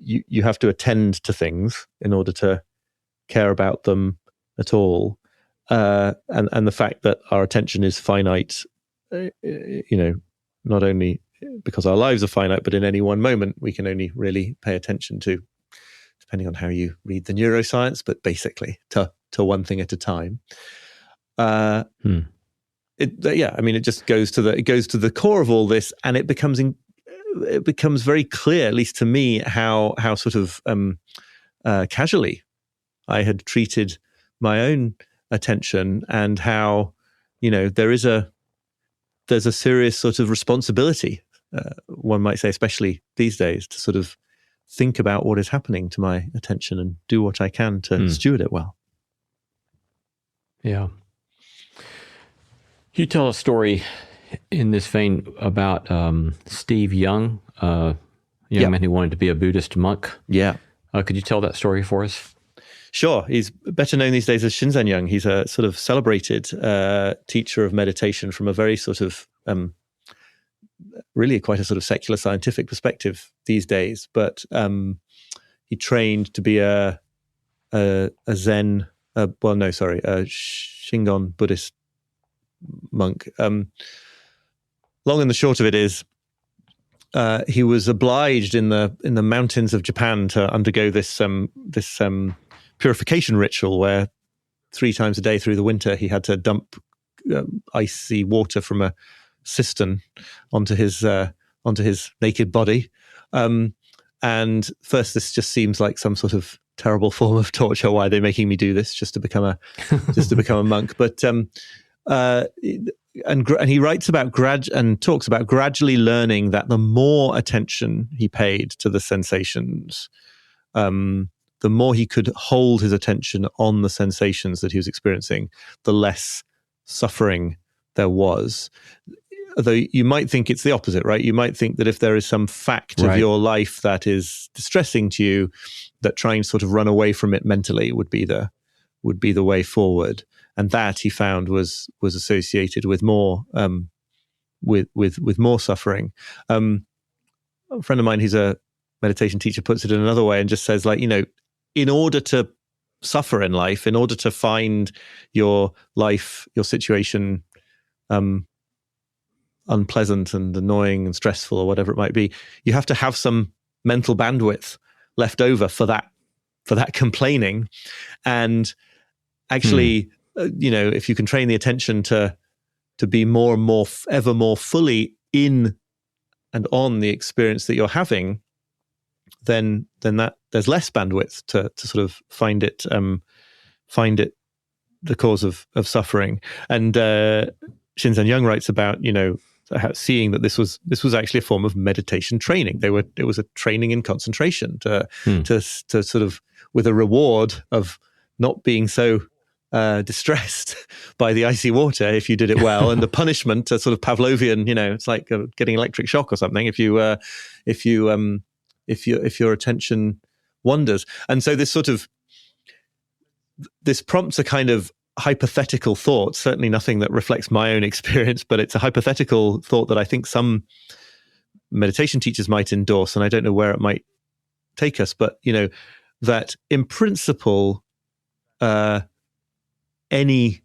you have to attend to things in order to care about them at all, and the fact that our attention is finite, you know, not only because our lives are finite, but in any one moment we can only really pay attention to, depending on how you read the neuroscience, but basically to one thing at a time. It just goes to the core of all this, and it becomes very clear, at least to me, how sort of casually I had treated my own attention, and how, you know, there's a serious sort of responsibility, one might say, especially these days, to sort of think about what is happening to my attention and do what I can to steward it well. Yeah. You tell a story in this vein about Steve Young, a young man who wanted to be a Buddhist monk. Yeah. Could you tell that story for us? Sure. He's better known these days as Shinzen Young. He's a sort of celebrated teacher of meditation from a very sort of really quite a sort of secular scientific perspective these days. But he trained to be a Zen, a Shingon Buddhist monk. Long and the short of it is, he was obliged in the mountains of Japan to undergo this purification ritual where 3 times a day through the winter he had to dump icy water from a cistern onto his naked body. And first, this just seems like some sort of terrible form of torture. Why are they making me do this just to become a monk? But and he writes about talks about gradually learning that the more attention he paid to the sensations, the more he could hold his attention on the sensations that he was experiencing, the less suffering there was. Although you might think it's the opposite, right? You might think that if there is some fact of your life that is distressing to you, that trying to sort of run away from it mentally would be the way forward. And that he found was associated with more with more suffering. A friend of mine who's a meditation teacher puts it in another way and just says, like, in order to suffer in life, in order to find your life, your situation unpleasant and annoying and stressful or whatever it might be, you have to have some mental bandwidth left over for that complaining. And actually, if you can train the attention to be more and more, ever more fully in and on the experience that you're having, then that there's less bandwidth to sort of find it the cause of suffering. And Shinzen Young writes about seeing that this was actually a form of meditation training. It was a training in concentration to sort of, with a reward of not being so distressed by the icy water if you did it well, and the punishment, a sort of Pavlovian, it's like getting electric shock or something if your attention wanders. And so this prompts a kind of hypothetical thought, certainly nothing that reflects my own experience, but it's a hypothetical thought that I think some meditation teachers might endorse, and I don't know where it might take us, but that in principle, any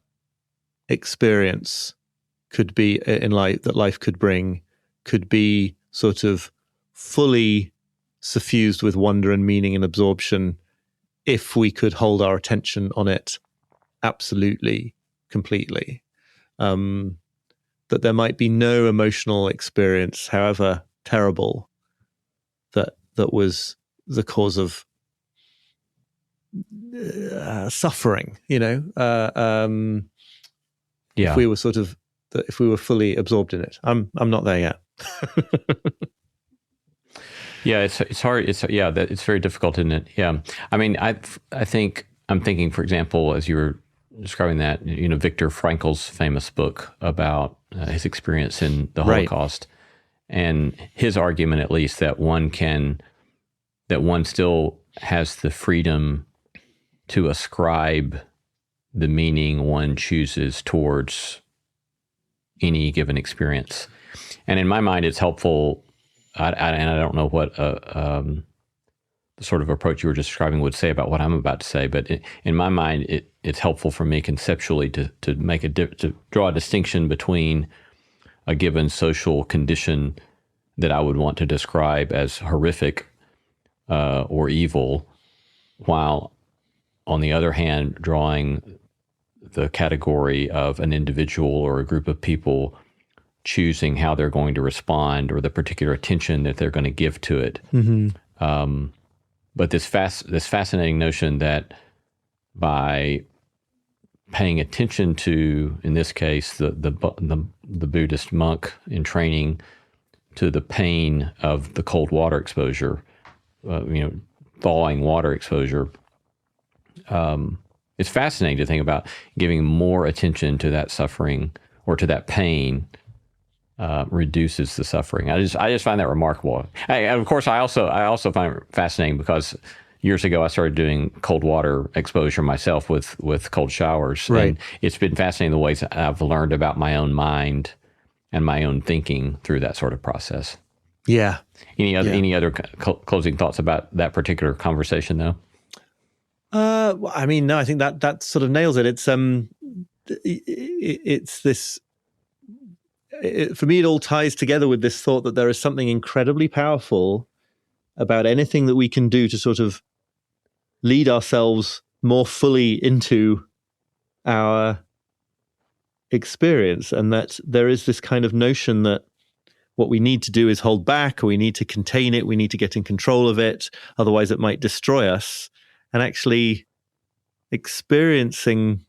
experience could be in life that life could bring could be sort of fully suffused with wonder and meaning and absorption if we could hold our attention on it absolutely, completely. That there might be no emotional experience, however terrible, that was the cause of suffering, if we were if we were fully absorbed in it. I'm not there yet. Yeah, it's hard. It's very difficult, isn't it? Yeah. I mean, I'm thinking, for example, as you were describing that, Viktor Frankl's famous book about his experience in the Holocaust, and his argument, at least, that one still has the freedom to ascribe the meaning one chooses towards any given experience. And in my mind, it's helpful. And I don't know what the sort of approach you were just describing would say about what I'm about to say, but in my mind, it's helpful for me conceptually to draw a distinction between a given social condition that I would want to describe as horrific or evil, while on the other hand, drawing the category of an individual or a group of people choosing how they're going to respond or the particular attention that they're going to give to it. Mm-hmm. But this fascinating notion that by paying attention to, in this case, the Buddhist monk in training, to the pain of the cold water exposure, thawing water exposure. It's fascinating to think about giving more attention to that suffering or to that pain reduces the suffering. I just find that remarkable. Of course, I also find it fascinating because years ago I started doing cold water exposure myself with cold showers. Right. And it's been fascinating the ways I've learned about my own mind and my own thinking through that sort of process. Yeah. Any other closing thoughts about that particular conversation, though? I mean, no, I think that sort of nails it. It's this. For me, it all ties together with this thought that there is something incredibly powerful about anything that we can do to sort of lead ourselves more fully into our experience, and that there is this kind of notion that what we need to do is hold back, or we need to contain it, we need to get in control of it, otherwise it might destroy us. And actually experiencing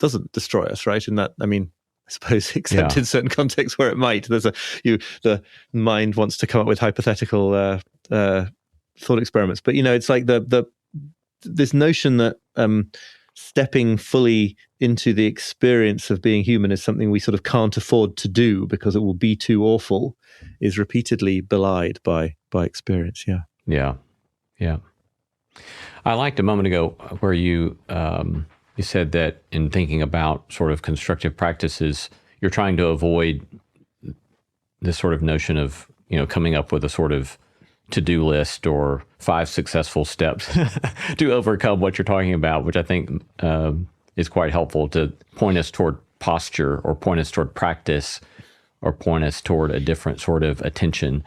doesn't destroy us, right? In that, I mean, I suppose, except in certain contexts where it might. The mind wants to come up with hypothetical thought experiments, but it's like this notion that stepping fully into the experience of being human is something we sort of can't afford to do because it will be too awful, is repeatedly belied by experience. Yeah. I liked a moment ago where you said that in thinking about sort of constructive practices, you're trying to avoid this sort of notion of, coming up with a sort of to-do list or 5 successful steps to overcome what you're talking about, which I think is quite helpful to point us toward posture or point us toward practice or point us toward a different sort of attention.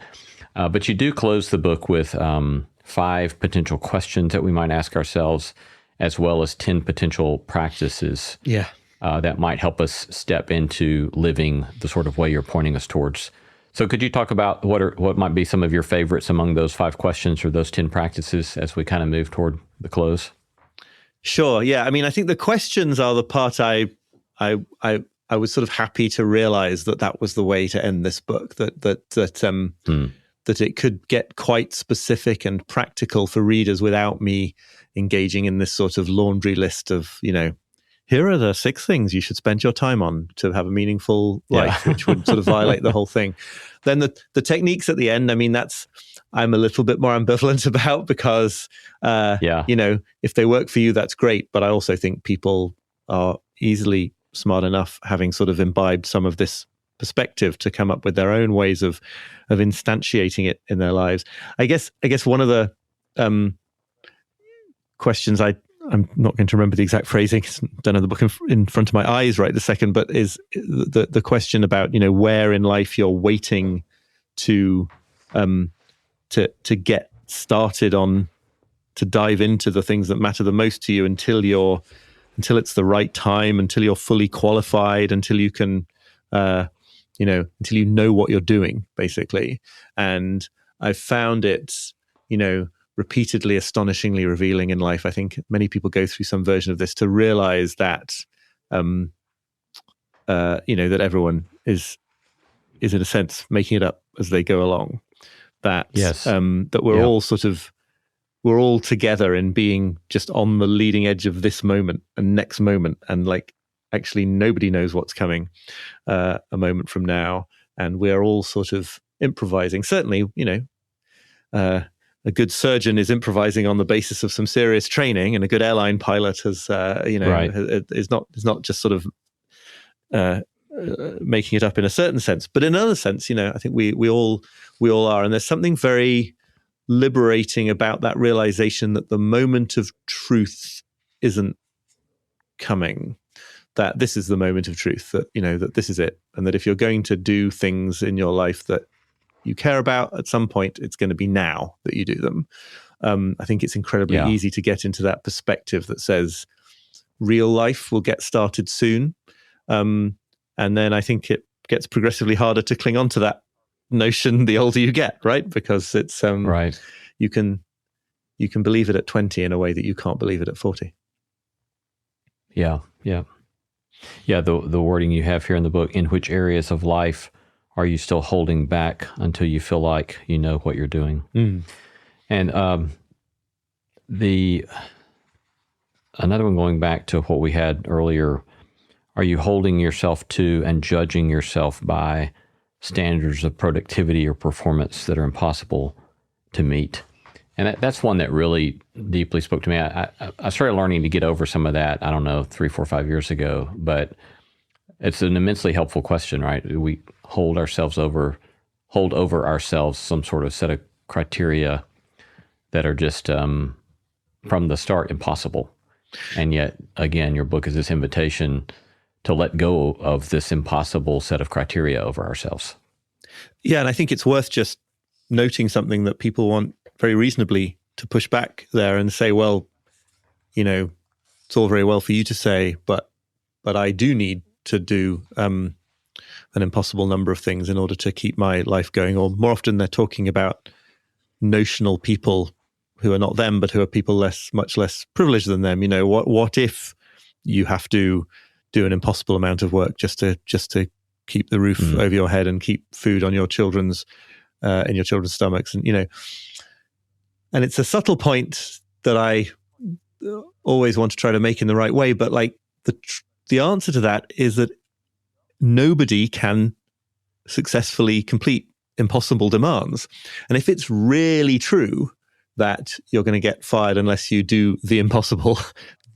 But you do close the book with 5 potential questions that we might ask ourselves, as well as 10 potential practices that might help us step into living the sort of way you're pointing us towards. So could you talk about what might be some of your favorites among those 5 questions or those 10 practices as we kind of move toward the close? Sure. Yeah. I mean, I think the questions are the part I was sort of happy to realize that was the way to end this book, that it could get quite specific and practical for readers without me engaging in this sort of laundry list of, here are the 6 things you should spend your time on to have a meaningful life, which would sort of violate the whole thing. Then the techniques at the end, I mean, I'm a little bit more ambivalent about because, if they work for you, that's great. But I also think people are easily smart enough, having sort of imbibed some of this perspective, to come up with their own ways of instantiating it in their lives. I guess one of the questions I'm not going to remember the exact phrasing, don't have the book in front of my eyes right this second, but is the question about where in life you're waiting to get started on, to dive into the things that matter the most to you until it's the right time, until you're fully qualified, until you can until you know what you're doing, basically. And I've found it, repeatedly astonishingly revealing in life. I think many people go through some version of this to realize that, that everyone is in a sense making it up as they go along. That that we're all together in being just on the leading edge of this moment and next moment, and like actually nobody knows what's coming a moment from now, and we're all sort of improvising. Certainly, a good surgeon is improvising on the basis of some serious training, and a good airline pilot has, is not just sort of making it up in a certain sense, but in another sense, I think we all are, and there's something very liberating about that realization that the moment of truth isn't coming. That this is the moment of truth, that that this is it, and that if you're going to do things in your life that you care about, at some point it's going to be now that you do them. I think it's incredibly easy to get into that perspective that says real life will get started soon, and then I think it gets progressively harder to cling on to that notion the older you get, right? Because it's right. You can believe it at 20 in a way that you can't believe it at 40. Yeah. The wording you have here in the book: in which areas of life are you still holding back until you feel like you know what you're doing? And another one, going back to what we had earlier, are you holding yourself to and judging yourself by standards of productivity or performance that are impossible to meet? And that's one that really deeply spoke to me. I started learning to get over some of that, I don't know, 3, 4, 5 years ago, but it's an immensely helpful question, right? We hold over ourselves some sort of set of criteria that are just from the start impossible. And yet, again, your book is this invitation to let go of this impossible set of criteria over ourselves. Yeah, and I think it's worth just noting something that people want very reasonably to push back there and say, well, it's all very well for you to say, but I do need to do an impossible number of things in order to keep my life going. Or more often they're talking about notional people who are not them, but who are people much less privileged than them. What if you have to do an impossible amount of work just to keep the roof over your head and keep food on your children's in your children's stomachs? And it's a subtle point that I always want to try to make in the right way, but like the answer to that is that nobody can successfully complete impossible demands. And if it's really true that you're going to get fired unless you do the impossible,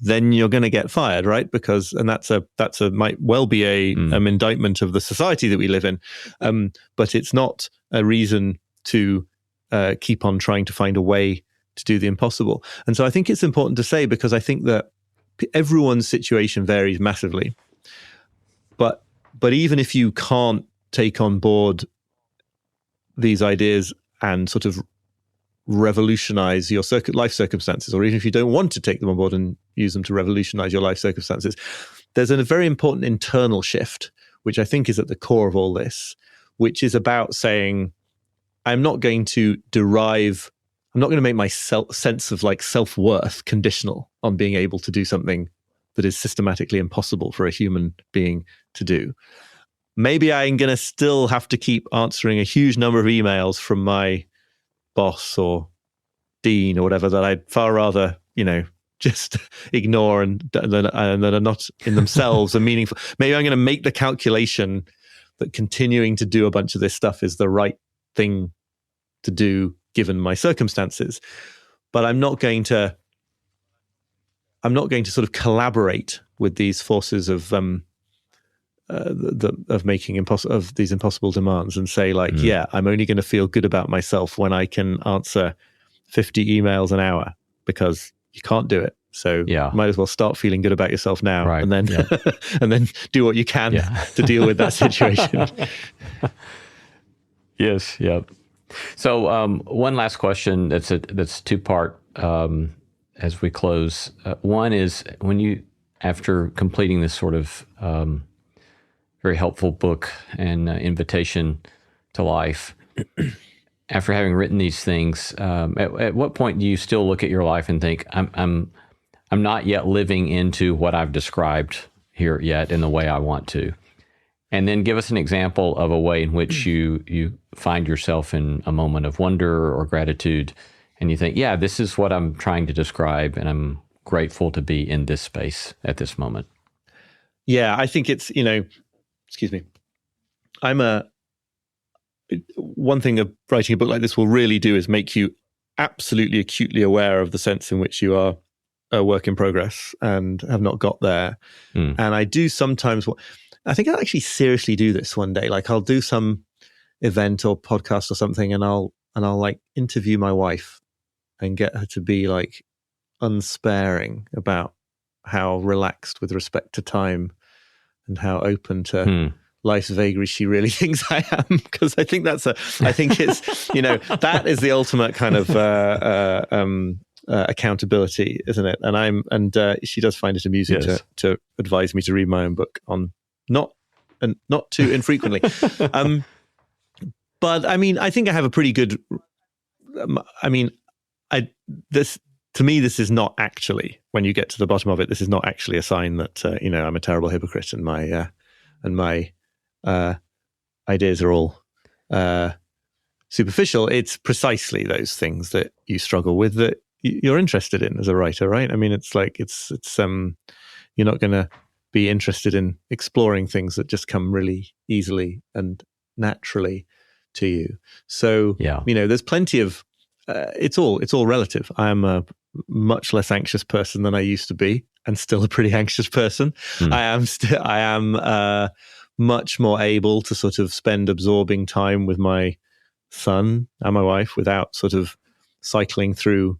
then you're going to get fired, right? And that's might well be an indictment of the society that we live in, but it's not a reason to keep on trying to find a way to do the impossible. And so I think it's important to say, because I think that everyone's situation varies massively. But even if you can't take on board these ideas and sort of revolutionize your life circumstances, or even if you don't want to take them on board and use them to revolutionize your life circumstances, there's a very important internal shift, which I think is at the core of all this, which is about saying, I'm not going to make my sense of like self-worth conditional on being able to do something that is systematically impossible for a human being to do. Maybe I'm going to still have to keep answering a huge number of emails from my boss or dean or whatever that I'd far rather, just ignore and that are not in themselves are meaningful. Maybe I'm going to make the calculation that continuing to do a bunch of this stuff is the right thing to do given my circumstances. But I'm not going to sort of collaborate with these forces of making these impossible demands and say like, yeah, I'm only going to feel good about myself when I can answer 50 emails an hour, because you can't do it. So might as well start feeling good about yourself now, right, and then and then do what you can to deal with that situation. Yes. Yeah. So one last question that's two-part as we close. One is, when you, after completing this sort of very helpful book and invitation to life, after having written these things, at what point do you still look at your life and think, I'm not yet living into what I've described here yet in the way I want to? And then give us an example of a way in which you find yourself in a moment of wonder or gratitude, and you think, yeah, this is what I'm trying to describe, and I'm grateful to be in this space at this moment. Yeah, I think it's, excuse me. One thing of writing a book like this will really do is make you absolutely acutely aware of the sense in which you are a work in progress and have not got there. And I do sometimes, I think I'll actually seriously do this one day. Like, I'll do some event or podcast or something, and I'll like interview my wife and get her to be like unsparing about how relaxed with respect to time and how open to life's vagaries she really thinks I am. Because I think it's, that is the ultimate kind of accountability, isn't it? And she does find it amusing to advise me to read my own book on not too infrequently. But I mean, I think I have a pretty good. To me, this is not actually, when you get to the bottom of it, this is not actually a sign that I'm a terrible hypocrite and my ideas are all superficial. It's precisely those things that you struggle with that you're interested in as a writer, right? I mean, it's like it's you're not going to be interested in exploring things that just come really easily and naturally to you. So, there's plenty of it's all relative. I am a much less anxious person than I used to be, and still a pretty anxious person. I am much more able to sort of spend absorbing time with my son and my wife without sort of cycling through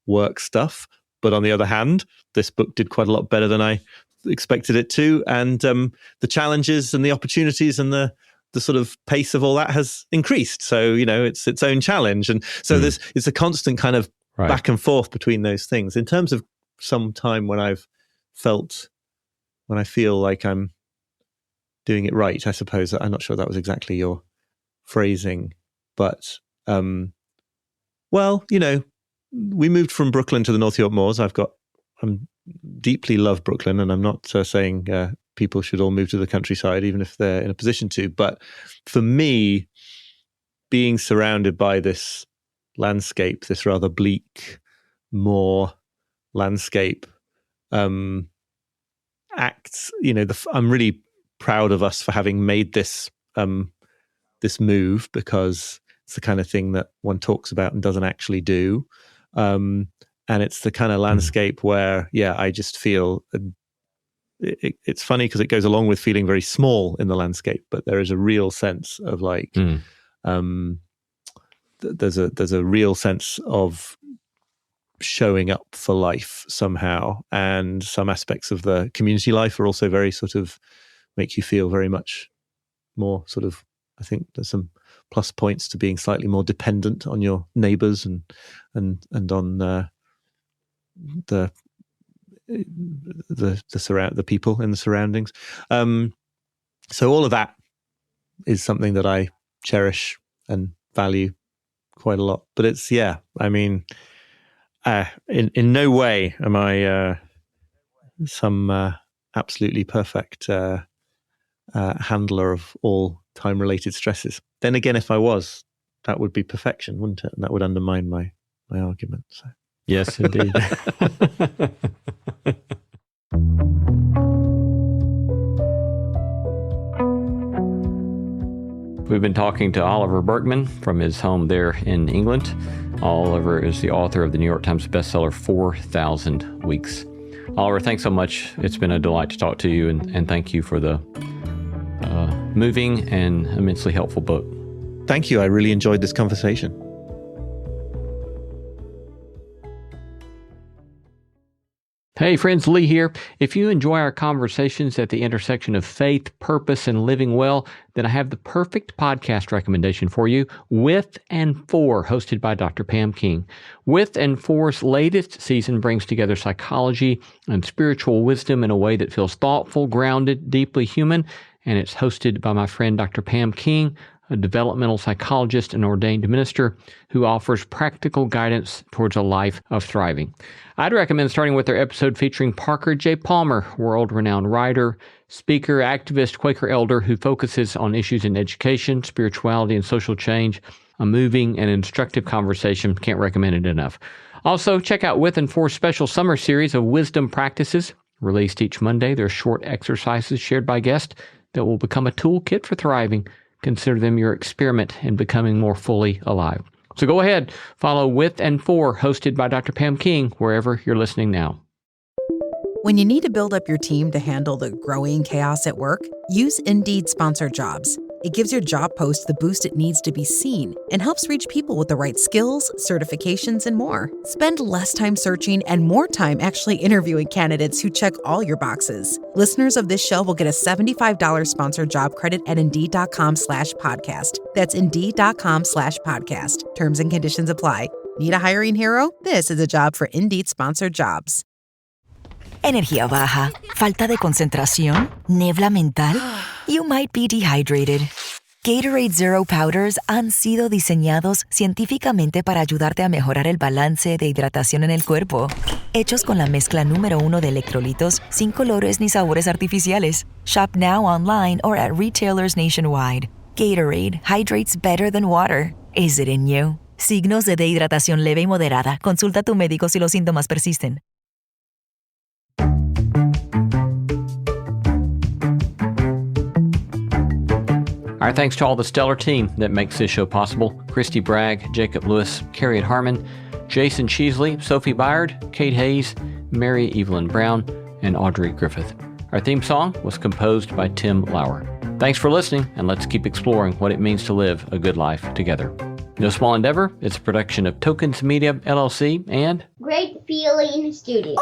work stuff. But on the other hand, this book did quite a lot better than I expected it to, and the challenges and the opportunities and the sort of pace of all that has increased. So, it's its own challenge. And so it's a constant kind of back and forth between those things. In terms of some time when I feel like I'm doing it right, I suppose. I'm not sure that was exactly your phrasing, but, we moved from Brooklyn to the North York Moors. I deeply love Brooklyn, and I'm not saying people should all move to the countryside, even if they're in a position to. But for me, being surrounded by this landscape, this rather bleak moor landscape, acts. I'm really proud of us for having made this this move, because it's the kind of thing that one talks about and doesn't actually do. And it's the kind of landscape where, I just feel it's funny because it goes along with feeling very small in the landscape, but there is a real sense of like, there's a real sense of showing up for life somehow. And some aspects of the community life are also very sort of make you feel very much more sort of, I think there's some plus points to being slightly more dependent on your neighbors and on the people in the surroundings. So all of that is something that I cherish and value quite a lot. But it's, in no way am I some absolutely perfect handler of all time-related stresses. Then again, if I was, that would be perfection, wouldn't it? And that would undermine my argument. So. Yes, indeed. We've been talking to Oliver Burkeman from his home there in England. Oliver is the author of the New York Times bestseller 4,000 Weeks. Oliver, thanks so much. It's been a delight to talk to you, and thank you for the moving and immensely helpful book. Thank you. I really enjoyed this conversation. Hey friends, Lee here. If you enjoy our conversations at the intersection of faith, purpose, and living well, then I have the perfect podcast recommendation for you, With and For, hosted by Dr. Pam King. With and For's latest season brings together psychology and spiritual wisdom in a way that feels thoughtful, grounded, deeply human, and it's hosted by my friend Dr. Pam King, a developmental psychologist and ordained minister who offers practical guidance towards a life of thriving. I'd recommend starting with their episode featuring Parker J. Palmer, world-renowned writer, speaker, activist, Quaker elder who focuses on issues in education, spirituality, and social change. A moving and instructive conversation. Can't recommend it enough. Also, check out With and For's special summer series of wisdom practices. Released each Monday, they're short exercises shared by guests that will become a toolkit for thriving. Consider them your experiment in becoming more fully alive. So go ahead, follow With and For, hosted by Dr. Pam King, wherever you're listening now. When you need to build up your team to handle the growing chaos at work, use Indeed Sponsored Jobs. It gives your job post the boost it needs to be seen and helps reach people with the right skills, certifications, and more. Spend less time searching and more time actually interviewing candidates who check all your boxes. Listeners of this show will get a $75 sponsored job credit at Indeed.com/podcast. That's Indeed.com/podcast. Terms and conditions apply. Need a hiring hero? This is a job for Indeed Sponsored Jobs. Energía baja, falta de concentración, niebla mental. You might be dehydrated. Gatorade Zero Powders han sido diseñados científicamente para ayudarte a mejorar el balance de hidratación en el cuerpo. Hechos con la mezcla número 1 de electrolitos sin colores ni sabores artificiales. Shop now online or at retailers nationwide. Gatorade hydrates better than water. Is it in you? Signos de deshidratación leve y moderada. Consulta a tu médico si los síntomas persisten. Our thanks to all the stellar team that makes this show possible. Christy Bragg, Jacob Lewis, Carrie Harmon, Jason Cheesley, Sophie Byard, Kate Hayes, Mary Evelyn Brown, and Audrey Griffith. Our theme song was composed by Tim Lauer. Thanks for listening, and let's keep exploring what it means to live a good life together. No Small Endeavor is a production of Tokens Media, LLC, and Great Feeling Studios.